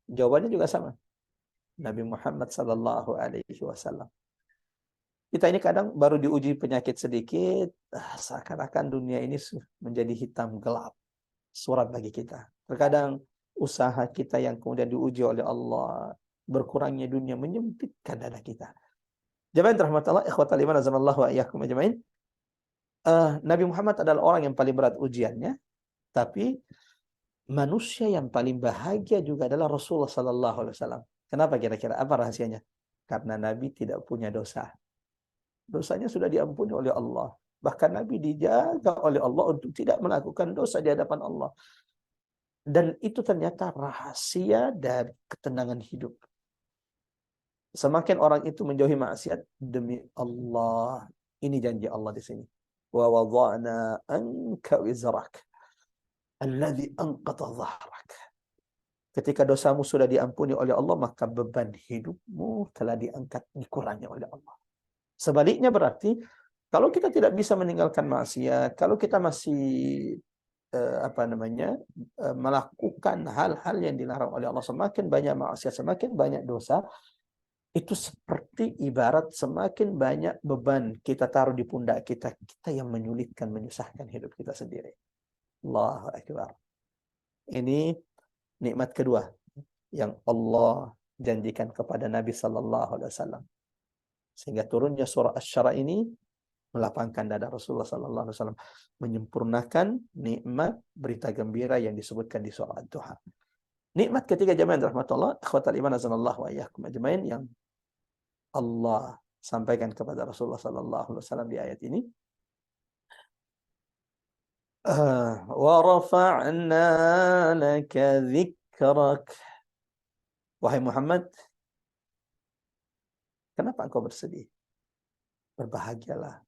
Jawabannya juga sama. Nabi Muhammad SAW. Kita ini kadang baru diuji penyakit sedikit, seakan-akan dunia ini menjadi hitam gelap, suram bagi kita. Terkadang usaha kita yang kemudian diuji oleh Allah, berkurangnya dunia menyempitkan dada kita. Jemaah rahmatullah, ikhwatal iman azanallahu wa iyyakum ajmain. Nabi Muhammad adalah orang yang paling berat ujiannya, tapi manusia yang paling bahagia juga adalah Rasulullah sallallahu alaihi wasallam. Kenapa kira-kira? Apa rahasianya? Karena Nabi tidak punya dosa. Dosanya sudah diampuni oleh Allah. Bahkan Nabi dijaga oleh Allah untuk tidak melakukan dosa di hadapan Allah. Dan itu ternyata rahasia dari ketenangan hidup. Semakin orang itu menjauhi maksiat, demi Allah, ini janji Allah di sini. Wa wada'na anka wizrak alladhi anqadha dhahrak. Ketika dosamu sudah diampuni oleh Allah, maka beban hidupmu telah diangkat, dikurangi oleh Allah. Sebaliknya berarti, kalau kita tidak bisa meninggalkan maksiat, kalau kita masih melakukan hal-hal yang dilarang oleh Allah, semakin banyak maksiat, semakin banyak dosa, itu seperti ibarat semakin banyak beban kita taruh di pundak kita, kita yang menyulitkan, menyusahkan hidup kita sendiri. Allahu Akbar. Ini nikmat kedua yang Allah janjikan kepada Nabi sallallahu alaihi wasallam. Sehingga turunnya surah Asy-Syura ini melapangkan dada Rasulullah sallallahu alaihi wasallam, menyempurnakan nikmat berita gembira yang disebutkan di surah Ad-Duha. Nikmat ketiga jemaah rahmatullah, ikhwatal iman azanallahu wa iyyakum ajmain, yang Allah sampaikan kepada Rasulullah sallallahu alaihi wasallam di ayat ini. Wa rafa'na laka dzikrak. Wahai Muhammad, kenapa engkau bersedih? Berbahagialah,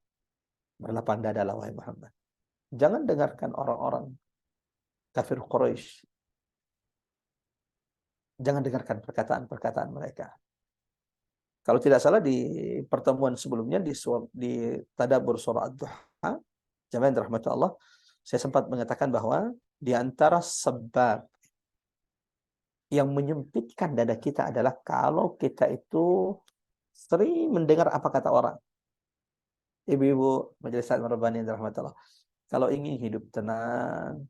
berlapang dadalah wahai Muhammad. Jangan dengarkan orang-orang kafir Quraisy. Jangan dengarkan perkataan-perkataan mereka. Kalau tidak salah di pertemuan sebelumnya di tadabbur surah Ad-Duha, jemaah rahmatullah Allah, saya sempat mengatakan bahwa di antara sebab yang menyempitkan dada kita adalah kalau kita itu sering mendengar apa kata orang. Ibu-ibu majelis taklim rabbani rahmatullah, kalau ingin hidup tenang,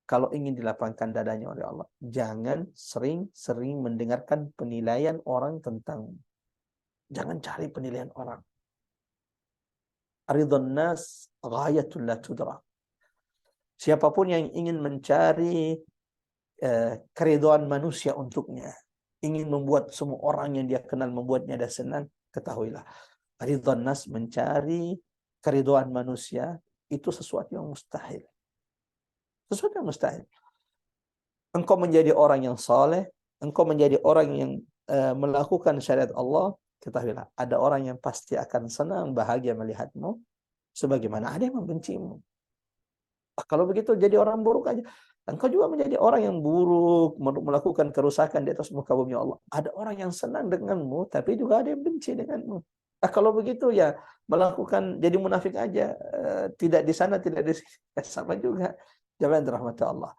kalau ingin dilapangkan dadanya oleh Allah, jangan sering-sering mendengarkan penilaian orang tentang. Jangan cari penilaian orang. Ridhon nas ghayatul la tudrak. Siapapun yang ingin mencari keridhaan manusia untuknya, ingin membuat semua orang yang dia kenal membuatnya dia senang, ketahuilah, ridhon nas, mencari keridhaan manusia, itu sesuatu yang mustahil. Sesuatu yang mustahil. Engkau menjadi orang yang saleh, engkau menjadi orang yang melakukan syariat Allah, ketahuilah, ada orang yang pasti akan senang, bahagia melihatmu, sebagaimana ada yang membencimu. Kalau begitu jadi orang buruk aja. Engkau juga menjadi orang yang buruk, melakukan kerusakan di atas muka bumi Allah. Ada orang yang senang denganmu, tapi juga ada yang benci denganmu. Kalau begitu ya melakukan jadi munafik aja, tidak di sana, tidak di sini, sama juga. Jangan rahmat Allah.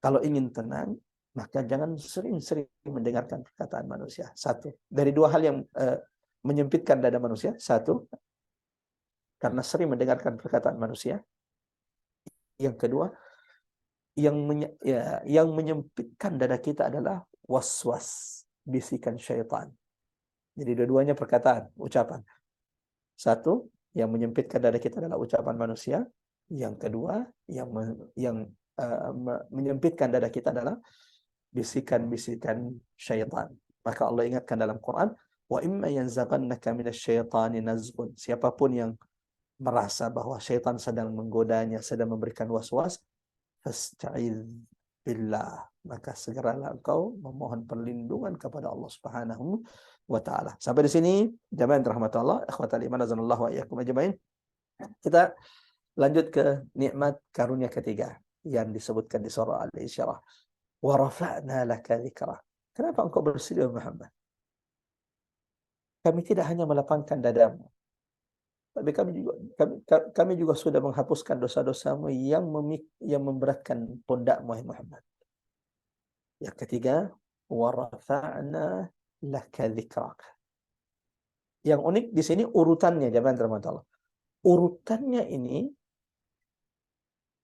Kalau ingin tenang, maka jangan sering-sering mendengarkan perkataan manusia. Satu, dari dua hal yang menyempitkan dada manusia. Satu, karena sering mendengarkan perkataan manusia. Yang kedua, yang menyempitkan dada kita adalah waswas, bisikan syaitan. Jadi dua-duanya perkataan, ucapan. Satu, yang menyempitkan dada kita adalah ucapan manusia. Yang kedua, yang menyempitkan dada kita adalah bisikan-bisikan syaitan. Maka Allah ingatkan dalam Quran, wa imma yanzaghannaka minasyaitani nazghun. Siapapun yang merasa bahwa syaitan sedang menggodanya, sedang memberikan waswas, fasta'idz billah, maka segeralah engkau memohon perlindungan kepada Allah Subhanahu wa taala. Sampai di sini jamaah rahmat Allah, ikhwatal iman azanallahu wa iyyakum ajmain. Kita lanjut ke nikmat karunia ketiga yang disebutkan di surah Al-Insyirah. Wa rafa'na laka dzikra. Kenapa engkau bersedih Muhammad? Kami tidak hanya melapangkan dadamu, tapi kami juga sudah menghapuskan dosa-dosamu yang memberatkan pundakmu Muhammad. Yang ketiga, wa rafa'na laka dzikrak. Yang unik di sini urutannya, jemaah rahmatullah. Urutannya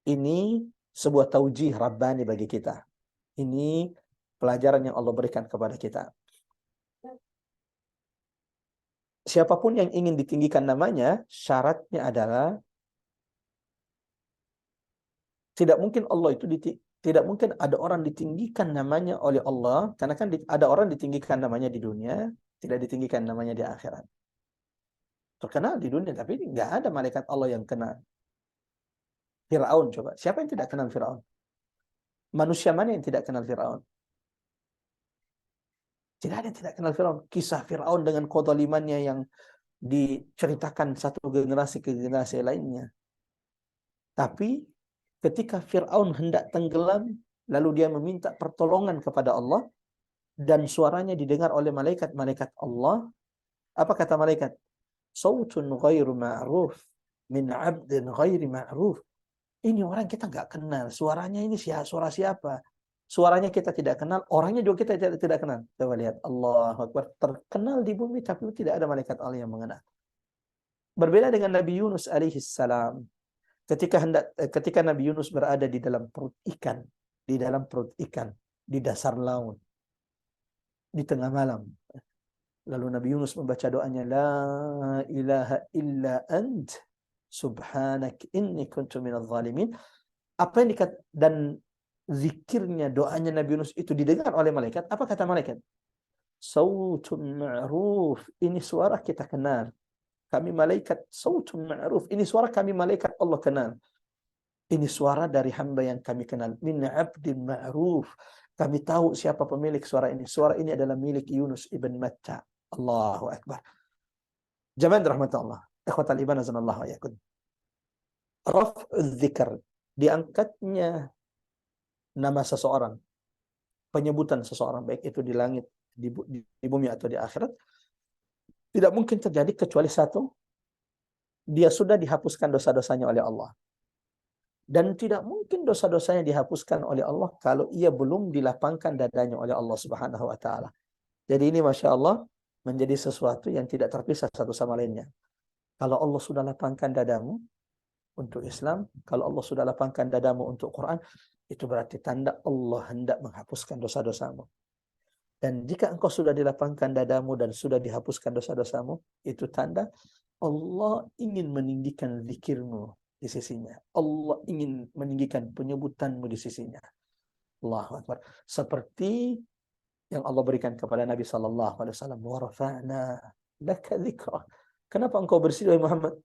ini sebuah taujih rabbani bagi kita. Ini pelajaran yang Allah berikan kepada kita. Siapapun yang ingin ditinggikan namanya, syaratnya adalah tidak mungkin ada orang ditinggikan namanya oleh Allah, karena kan ada orang ditinggikan namanya di dunia, tidak ditinggikan namanya di akhirat. Terkenal di dunia, tapi nggak ada malaikat Allah yang kenal. Fir'aun coba, siapa yang tidak kenal Fir'aun? Manusia mana yang tidak kenal Fir'aun? Tidak ada yang tidak kenal Fir'aun. Kisah Fir'aun dengan kezalimannya yang diceritakan satu generasi ke generasi lainnya. Tapi ketika Fir'aun hendak tenggelam, lalu dia meminta pertolongan kepada Allah, dan suaranya didengar oleh malaikat Allah. Apa kata malaikat? Sautun ghairu ma'ruf min 'abdin ghairi ma'ruf. Ini orang kita nggak kenal. Suaranya ini suara siapa? Suaranya kita tidak kenal, orangnya juga kita tidak kenal. Coba lihat, Allahu Akbar, terkenal di bumi tapi tidak ada malaikat Allah yang mengenal. Berbeda dengan Nabi Yunus alaihi salam. Ketika Nabi Yunus berada di dalam perut ikan, di dasar laut, di tengah malam. Lalu Nabi Yunus membaca doanya, la ilaha illa ant, subhanak inni kuntu minadh dhalimin. Apa yang dan zikirnya, doanya Nabi Yunus itu didengar oleh malaikat. Apa kata malaikat? Sautun ma'ruf, ini suara kita kenal. Kami malaikat, sautun ma'ruf, ini suara kami malaikat Allah kenal. Ini suara dari hamba yang kami kenal. Min 'abdin ma'ruf. Kami tahu siapa pemilik suara ini. Suara ini adalah milik Yunus ibn Matta. Allahu Akbar. Jamaah rahmat Allah. Ikhwatal iman azanallahu wa iyyakum. Raf'udz dzikr, diangkatnya nama seseorang, penyebutan seseorang, baik itu di langit, di bumi atau di akhirat, tidak mungkin terjadi kecuali satu, dia sudah dihapuskan dosa-dosanya oleh Allah. Dan tidak mungkin dosa-dosanya dihapuskan oleh Allah kalau ia belum dilapangkan dadanya oleh Allah Subhanahu wa taala. Jadi ini Masya Allah menjadi sesuatu yang tidak terpisah satu sama lainnya. Kalau Allah sudah lapangkan dadamu untuk Islam, kalau Allah sudah lapangkan dadamu untuk Quran, itu berarti tanda Allah hendak menghapuskan dosa-dosamu. Dan jika engkau sudah dilapangkan dadamu dan sudah dihapuskan dosa-dosamu, itu tanda Allah ingin meninggikan zikirmu di sisinya. Allah ingin meninggikan penyebutanmu di sisinya. Allahu Akbar. Seperti yang Allah berikan kepada Nabi sallallahu alaihi wasallam, wa rafa'na laka dzikra. Kenapa engkau bersedih Muhammad?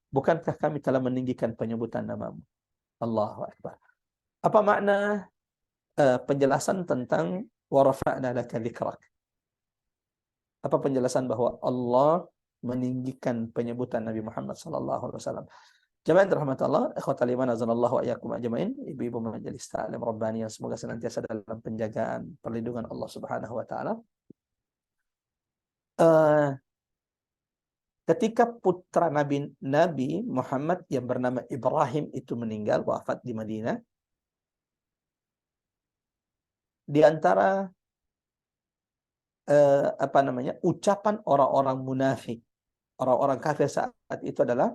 Bukankah kami telah meninggikan penyebutan namamu? Allahu Akbar. Apa makna penjelasan tentang wa rafa'na laka dzikrak? Apa penjelasan bahwa Allah meninggikan penyebutan Nabi Muhammad sallallahu alaihi wasallam? Jemaah yang dirahmati Allah, ikhwatal iman azanallahu wa iyyakum ajmain, ibu-ibu majelis ta'lim rabbaniyah, semoga senantiasa dalam penjagaan perlindungan Allah Subhanahu wa taala. Ketika putra Nabi Muhammad yang bernama Ibrahim itu meninggal, wafat di Madinah, di antara ucapan orang-orang munafik, orang-orang kafir saat itu adalah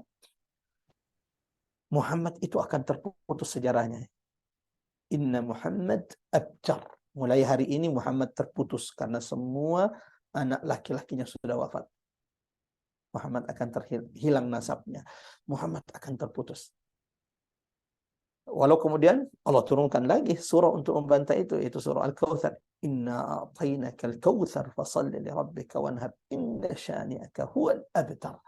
Muhammad itu akan terputus sejarahnya. Inna Muhammad abjar. Mulai hari ini Muhammad terputus karena semua anak laki-lakinya sudah wafat. Muhammad akan hilang nasabnya. Muhammad akan terputus. Walau kemudian Allah turunkan lagi surah untuk membantai itu surah Al-Kautsar. Inna a'tainakal kautsar fasalli li rabbika wanhar inna syani'aka huwal abtar.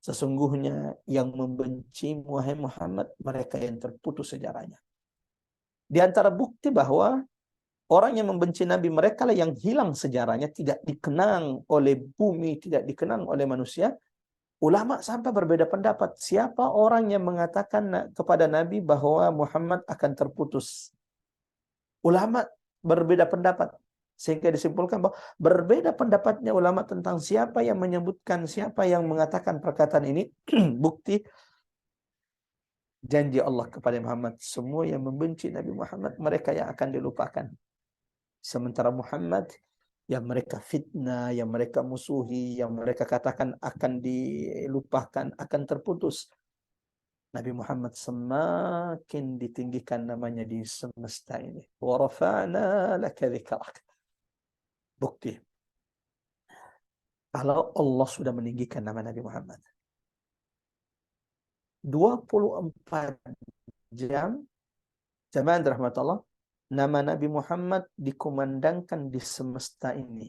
Sesungguhnya yang membenci wahai Muhammad, mereka yang terputus sejarahnya. Di antara bukti bahwa orang yang membenci Nabi, mereka lah yang hilang sejarahnya, tidak dikenang oleh bumi, tidak dikenang oleh manusia. Ulama sampai berbeda pendapat. Siapa orang yang mengatakan kepada Nabi bahwa Muhammad akan terputus? Ulama berbeda pendapat. Sehingga disimpulkan bahwa berbeda pendapatnya ulama tentang siapa yang menyebutkan, siapa yang mengatakan perkataan ini. Bukti janji Allah kepada Muhammad, semua yang membenci Nabi Muhammad, mereka yang akan dilupakan. Sementara Muhammad, yang mereka fitnah, yang mereka musuhi, yang mereka katakan akan dilupakan, akan terputus, Nabi Muhammad semakin ditinggikan namanya di semesta ini. Wa rafa'na laka dzikrak. Bukti kalau Allah sudah meninggikan nama Nabi Muhammad, 24 jam, jemaah rahmat Allah, nama Nabi Muhammad dikumandangkan di semesta ini.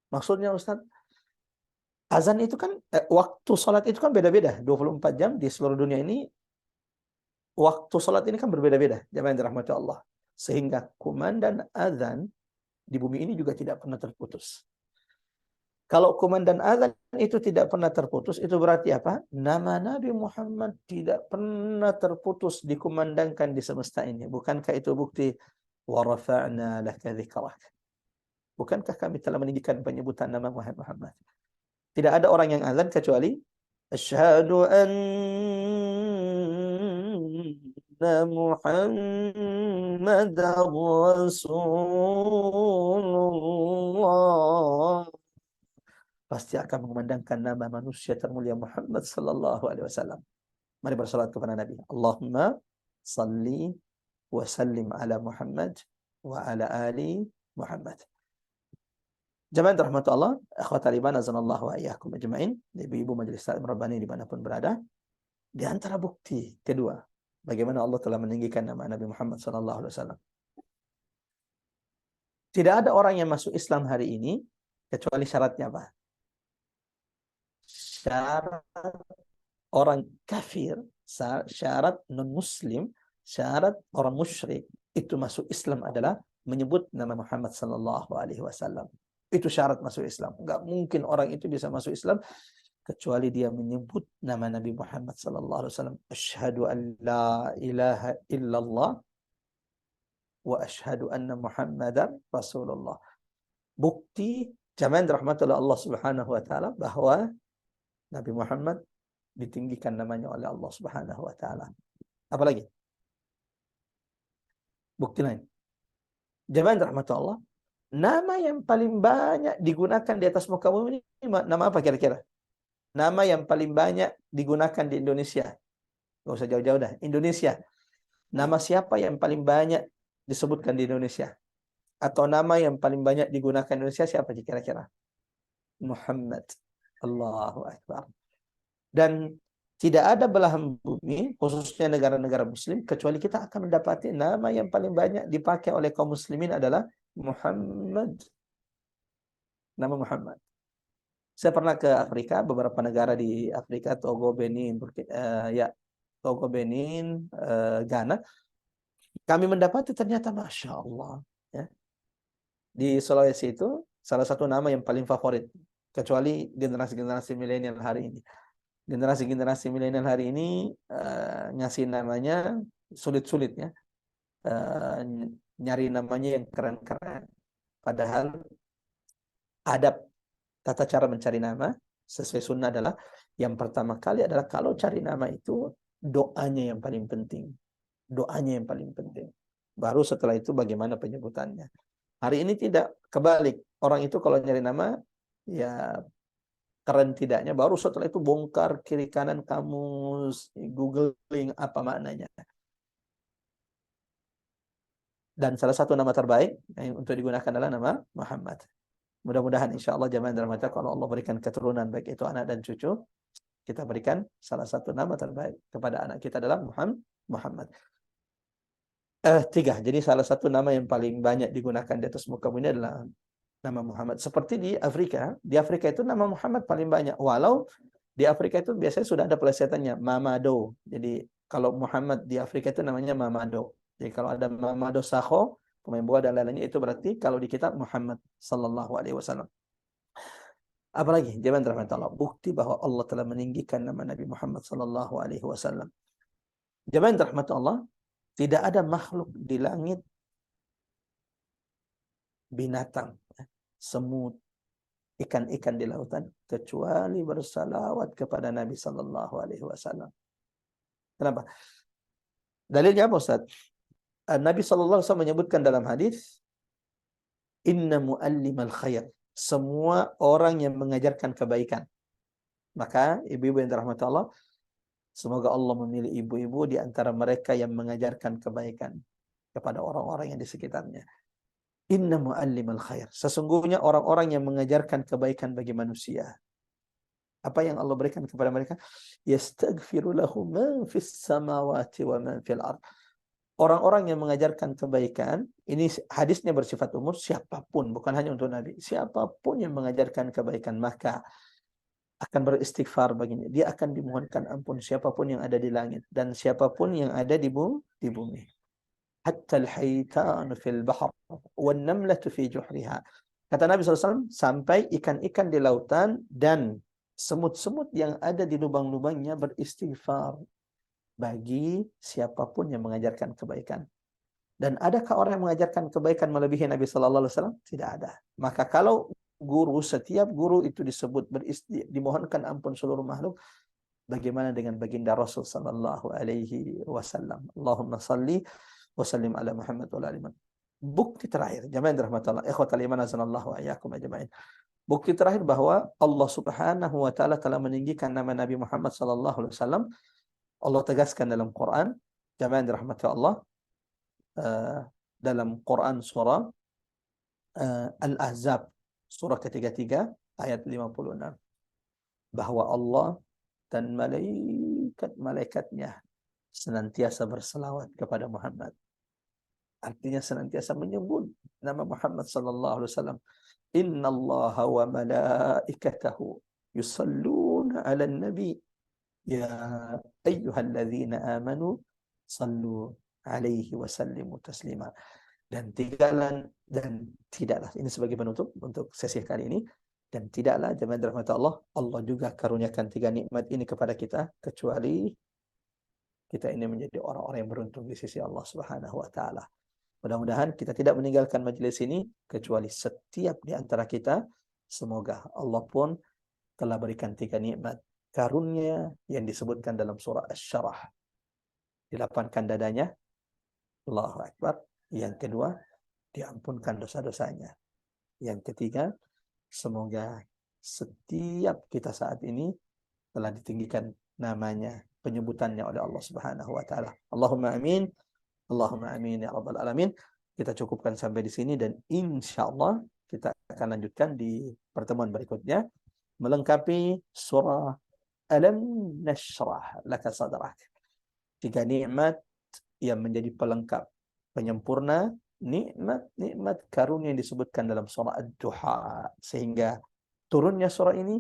Maksudnya Ustaz, azan itu kan, waktu sholat itu kan beda-beda. 24 jam di seluruh dunia ini, waktu sholat ini kan berbeda-beda, jemaah rahmat Allah. Sehingga kumandan azan di bumi ini juga tidak pernah terputus. Kalau komandan azan itu tidak pernah terputus, itu berarti apa? Nama Nabi Muhammad tidak pernah terputus dikumandangkan di semesta ini. Bukankah itu bukti wa rafa'na laka dzikrak? Bukankah kami telah meninggikan penyebutan nama Muhammad? Tidak ada orang yang azan kecuali asyhadu anna Muhammadar Rasulullah. Pasti akan mengumandangkan nama manusia termulia Muhammad sallallahu alaihi wasallam. Mari bersalat kepada Nabi. Allahumma salli wa sallim ala Muhammad wa ala ali Muhammad. Jemaah rahmatullah, akhwatal iman azanallahu wa iyyakum ajmain, ibu-ibu majelis taklim rabbani dimanapun berada. Di antara bukti kedua, bagaimana Allah telah meninggikan nama Nabi Muhammad sallallahu alaihi wasallam. Tidak ada orang yang masuk Islam hari ini kecuali syaratnya apa? Syarat orang kafir, syarat non-muslim, syarat orang musyrik itu masuk Islam adalah menyebut nama Muhammad sallallahu alaihi wasallam. Itu syarat masuk Islam. Enggak mungkin orang itu bisa masuk Islam kecuali dia menyebut nama Nabi Muhammad sallallahu alaihi wasallam. Asyhadu an la ilaha illallah wa asyhadu anna Muhammadar Rasulullah. Bukti jamaah rahmatullah Allah Subhanahu wa taala bahwa Nabi Muhammad ditinggikan namanya oleh Allah Subhanahu wa taala. Apalagi? Bukti lain. Jamaah rahmatullah, nama yang paling banyak digunakan di atas muka bumi ini nama apa kira-kira? Nama yang paling banyak digunakan di Indonesia. Gak usah jauh-jauh dah. Indonesia. Nama siapa yang paling banyak disebutkan di Indonesia? atau nama yang paling banyak digunakan di Indonesia siapa kira-kira? Muhammad. Allahu Akbar. Dan tidak ada belahan bumi, khususnya negara-negara muslim, kecuali kita akan mendapati nama yang paling banyak dipakai oleh kaum muslimin adalah Muhammad. Nama Muhammad. Saya pernah ke Afrika, beberapa negara di Afrika, Togo, Benin, Togo, Benin, Ghana. Kami mendapati ternyata Masya Allah. Ya. Di Sulawesi itu salah satu nama yang paling favorit. Kecuali generasi-generasi milenial hari ini. Generasi-generasi milenial hari ini ngasih namanya sulit-sulit ya. Nyari namanya yang keren-keren. Padahal adab tata cara mencari nama sesuai sunnah adalah yang pertama kali adalah kalau cari nama itu doanya yang paling penting. Doanya yang paling penting. Baru setelah itu bagaimana penyebutannya. Hari ini tidak, kebalik. Orang itu kalau nyari nama ya keren tidaknya, baru setelah itu bongkar kiri kanan kamus, googling apa maknanya. Dan salah satu nama terbaik yang untuk digunakan adalah nama Muhammad. Mudah-mudahan insya Allah jamaah dalam hati, kalau Allah berikan keturunan baik itu anak dan cucu, kita berikan salah satu nama terbaik kepada anak kita adalah Muhammad. 3. Jadi salah satu nama yang paling banyak digunakan di atas muka bumi adalah nama Muhammad. Seperti di Afrika itu nama Muhammad paling banyak. Walau di Afrika itu biasanya sudah ada pelesetannya, Mamado. Jadi kalau Muhammad di Afrika itu namanya Mamado. Jadi kalau ada Mamado Sakho, pemain bola dan lain-lainnya, itu berarti kalau di kitab Muhammad sallallahu alaihi wasallam. Apalagi jemaah rahmat Allah, bukti bahwa Allah telah meninggikan nama Nabi Muhammad sallallahu alaihi wasallam. Jemaah rahmat Allah, tidak ada makhluk di langit, binatang, semut, ikan-ikan di lautan kecuali bersalawat kepada Nabi sallallahu alaihi wasallam. Kenapa? Dalilnya apa, Ustaz? Nabi sallallahu alaihi wasallam menyebutkan dalam hadis, inna muallimal khair, semua orang yang mengajarkan kebaikan. Maka ibu-ibu yang dirahmati Allah, semoga Allah memilih ibu-ibu di antara mereka yang mengajarkan kebaikan kepada orang-orang yang di sekitarnya. Inna muallimal khair, sesungguhnya orang-orang yang mengajarkan kebaikan bagi manusia. Apa yang Allah berikan kepada mereka? Yastaghfiru lahum man fis samawati wa man fil ard. Orang-orang yang mengajarkan kebaikan, ini hadisnya bersifat umum, siapapun, bukan hanya untuk Nabi. Siapapun yang mengajarkan kebaikan, maka akan beristighfar baginya. Dia akan dimohonkan ampun siapapun yang ada di langit dan siapapun yang ada di bumi. Hatta al-haytanu fil bahr wan namlatu fi juhriha. Kata Nabi SAW, sampai ikan-ikan di lautan dan semut-semut yang ada di lubang-lubangnya beristighfar bagi siapapun yang mengajarkan kebaikan. Dan adakah orang yang mengajarkan kebaikan melebihi Nabi sallallahu alaihi wasallam? Tidak ada. Maka kalau guru, setiap guru itu disebut dimohonkan ampun seluruh makhluk, bagaimana dengan baginda Rasul sallallahu alaihi wasallam? Allahumma salli wa sallim ala Muhammad wa ala. Bukti terakhir, jamaah rahmatullah, ikhwatal iman azanallahu wa iyyakum ajma'in. Bukti terakhir bahwa Allah Subhanahu wa taala telah meninggikan nama Nabi Muhammad sallallahu alaihi wasallam. Allah tegaskan dalam Quran, jamaah dirahmati Allah, dalam Quran surah Al-Ahzab surah ke-33 ayat 56, bahwa Allah dan malaikat-malaikatnya senantiasa berselawat kepada Muhammad. Artinya senantiasa menyebut nama Muhammad sallallahu alaihi wasallam. Innallaha wa malaikatahu yusalluna 'alan nabi ya ayyuhalladzina amanu sallu alaihi wa sallimu taslima. Dan tidaklah, ini sebagai penutup untuk sesi kali ini, dan tidaklah jemaah dirahmati Allah, Allah juga karuniakan 3 nikmat ini kepada kita kecuali kita ini menjadi orang-orang yang beruntung di sisi Allah Subhanahu wa taala. Mudah-mudahan kita tidak meninggalkan majelis ini kecuali setiap di antara kita semoga Allah pun telah berikan 3 nikmat karunia yang disebutkan dalam surah Asy-Syarah. Dilapangkan dadanya, Allahu Akbar. Yang kedua, diampunkan dosa-dosanya. Yang ketiga, semoga setiap kita saat ini telah ditinggikan namanya, penyebutannya oleh Allah Subhanahu wa taala. Allahumma amin. Allahumma amin ya rabbal alamin. kita cukupkan sampai di sini dan insya Allah kita akan lanjutkan di pertemuan berikutnya melengkapi surah Alam Nashrah Laka Sadrak. 3 nikmat yang menjadi pelengkap, penyempurna nikmat karunia yang disebutkan dalam surah Ad-Duha, sehingga turunnya surah ini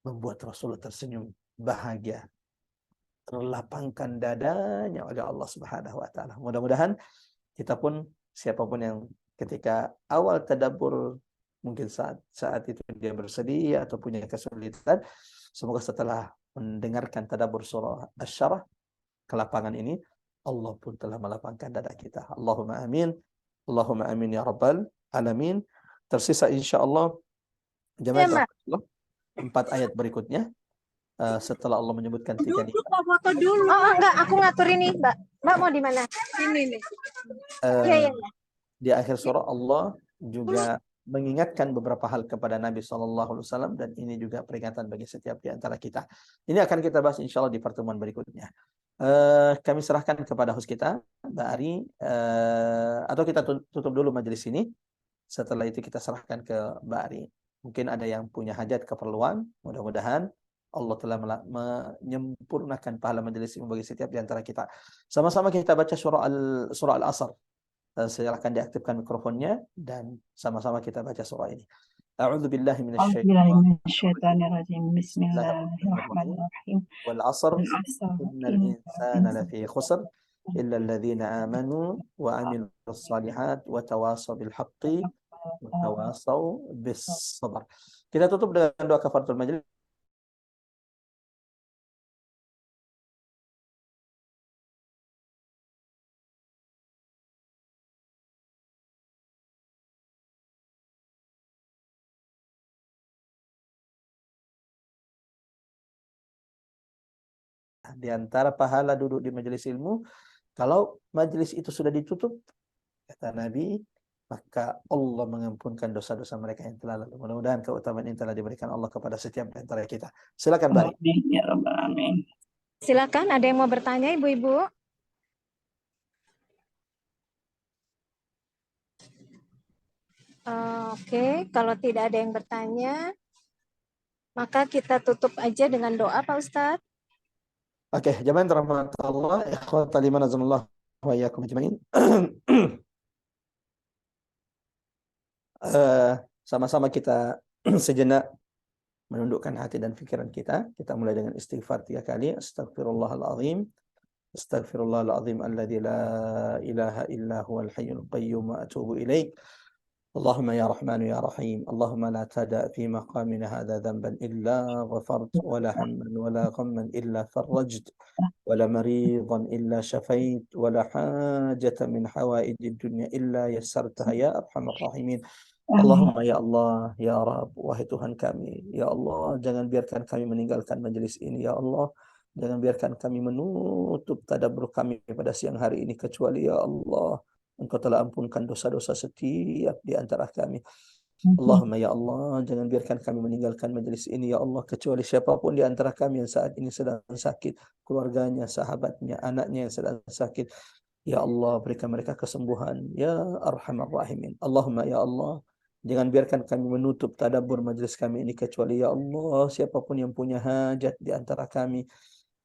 membuat Rasulullah tersenyum bahagia, terlapangkan dadanya oleh Allah Subhanahu wa taala. Mudah-mudahan kita pun, siapapun yang ketika awal tadabbur mungkin saat itu dia bersedih atau punya kesulitan, semoga setelah mendengarkan tadabbur surah Asy-Syarah, kelapangan ini, Allah pun telah melapangkan dada kita. Allahumma amin. Allahumma amin ya rabbal alamin. Tersisa insyaallah jemaah 4 ayat berikutnya. Setelah Allah menyebutkan 3 nikmat. Foto dulu. Oh, enggak, aku ngatur ini, Mbak. Mbak mau di mana? Ini nih. Iya. Di akhir surah Allah juga mengingatkan beberapa hal kepada Nabi SAW, dan ini juga peringatan bagi setiap di antara kita. Ini akan kita bahas insya Allah di pertemuan berikutnya. Kami serahkan kepada host kita, Mbak Ari, atau kita tutup dulu majelis ini. Setelah itu kita serahkan ke Mbak Ari. Mungkin ada yang punya hajat, keperluan. Mudah-mudahan Allah telah menyempurnakan pahala majelis ini bagi setiap di antara kita. Sama-sama kita baca surah Al-Asr. Silakan diaktifkan mikrofonnya dan sama-sama kita baca surah ini. A'udzu billahi minasyaitonir rajim. Bismillahirrahmanirrahim. Wal 'asr innal insana lafi khusr illa alladhina amanu wa 'amilus shalihat wa tawasaw bil haqqi wa tawasaw bis sabr. Kita tutup dengan doa kafaratul majelis. Di antara pahala duduk di majelis ilmu, kalau majelis itu sudah ditutup, kata Nabi, maka Allah mengampunkan dosa-dosa mereka yang telah lalu. Mudah-mudahan keutamaan ini telah diberikan Allah kepada setiap di antara kita. Silakan, Bari. Ya Rabbal Alamin. Silakan, ada yang mau bertanya, Ibu-ibu? Oke, kalau tidak ada yang bertanya, maka kita tutup aja dengan doa, Pak Ustadz. Oke, jamaah rahmatullah, ikhwata liman azamullah wa iyyakum ajmain. Sama-sama kita sejenak menundukkan hati dan pikiran kita. Kita mulai dengan istighfar 3 kali. Astaghfirullahalazim. Astaghfirullahalazim alladzi la ilaha illa huwal hayyul qayyum wa atubu ilaih. اللهم يا رحمن يا رحيم اللهم لا تدع في مقامنا هذا ذنبا إلا غفرت ولا هما ولا غما إلا فرجت ولا مريضا إلا شفيت ولا حاجة من حوائج الدنيا إلا يسرتها يا أرحم الراحمين. Allahumma ya Allah, ya Rabb, wahai Tuhan kami, ya Allah, jangan biarkan kami meninggalkan majelis ini, ya Allah. Jangan biarkan kami menutup tadabbur kami pada siang hari ini, kecuali ya Allah, Engkau telah ampunkan dosa-dosa setiap di antara kami. Allahumma ya Allah, jangan biarkan kami meninggalkan majelis ini, ya Allah, kecuali siapapun di antara kami yang saat ini sedang sakit, keluarganya, sahabatnya, anaknya yang sedang sakit. Ya Allah, berikan mereka kesembuhan, ya Arhamar Rahimin. Allahumma ya Allah, jangan biarkan kami menutup tadabbur majelis kami ini, kecuali ya Allah, siapapun yang punya hajat di antara kami,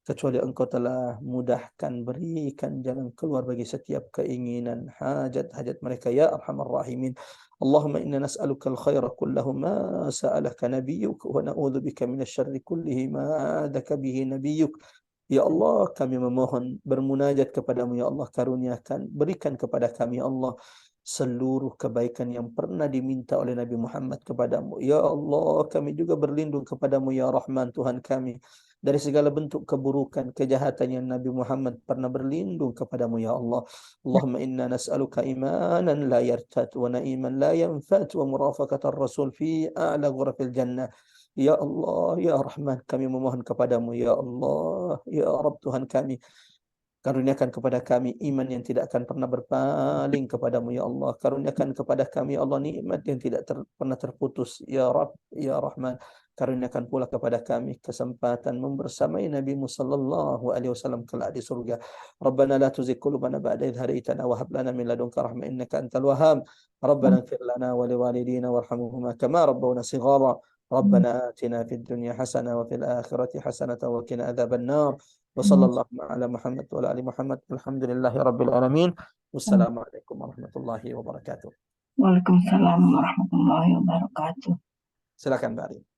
kecuali Engkau telah mudahkan, berikan jalan keluar bagi setiap keinginan, hajat-hajat mereka, ya Arhamar Rahimin. Allahumma inna nas'aluka al-khaira kullahu ma sa'alaka nabiyyuk wa na'udzubika minasyarri kullihi ma adaka bihi nabiyyuk. Ya Allah, kami memohon bermunajat kepadamu, ya Allah, karuniakan, berikan kepada kami, ya Allah, seluruh kebaikan yang pernah diminta oleh Nabi Muhammad kepadamu. Ya Allah, kami juga berlindung kepadamu, ya Rahman, Tuhan kami, dari segala bentuk keburukan, kejahatan yang Nabi Muhammad pernah berlindung kepadamu, ya Allah. Allahumma inna nas'aluka imanan la yartat wa na'iman la yanfat wa murafaqatar rasul fi a'la ghurafil jannah. Ya Allah, ya Rahman, kami memohon kepadamu, ya Allah, ya Rabb, Tuhan kami, Karuniakan kepada kami iman yang tidak akan pernah berpaling kepadamu ya Allah. Karuniakan kepada kami ya Allah nikmat yang tidak pernah terputus ya Rabb ya Rahman. Karuniakan pula kepada kami kesempatan membersamai Nabi sallallahu alaihi wasallam kelak di surga. Rabbana la tuzigh qulubana ba'da idh hadaytana wa hab lana min ladunka rahmah innaka antal wahhab. Rabbana ighfir lana wa liwalidina warhamhuma kama rabbawna shighara. Rabbana atina fid dunya hasanah wa fil akhirati hasanah wa qina adzaban nar. وصلى الله على محمد وعلى آل محمد الحمد لله رب العالمين والسلام عليكم ورحمة الله وبركاته. Waalaikumsalam warahmatullahi wabarakatuh. Silakan Mbak Ari.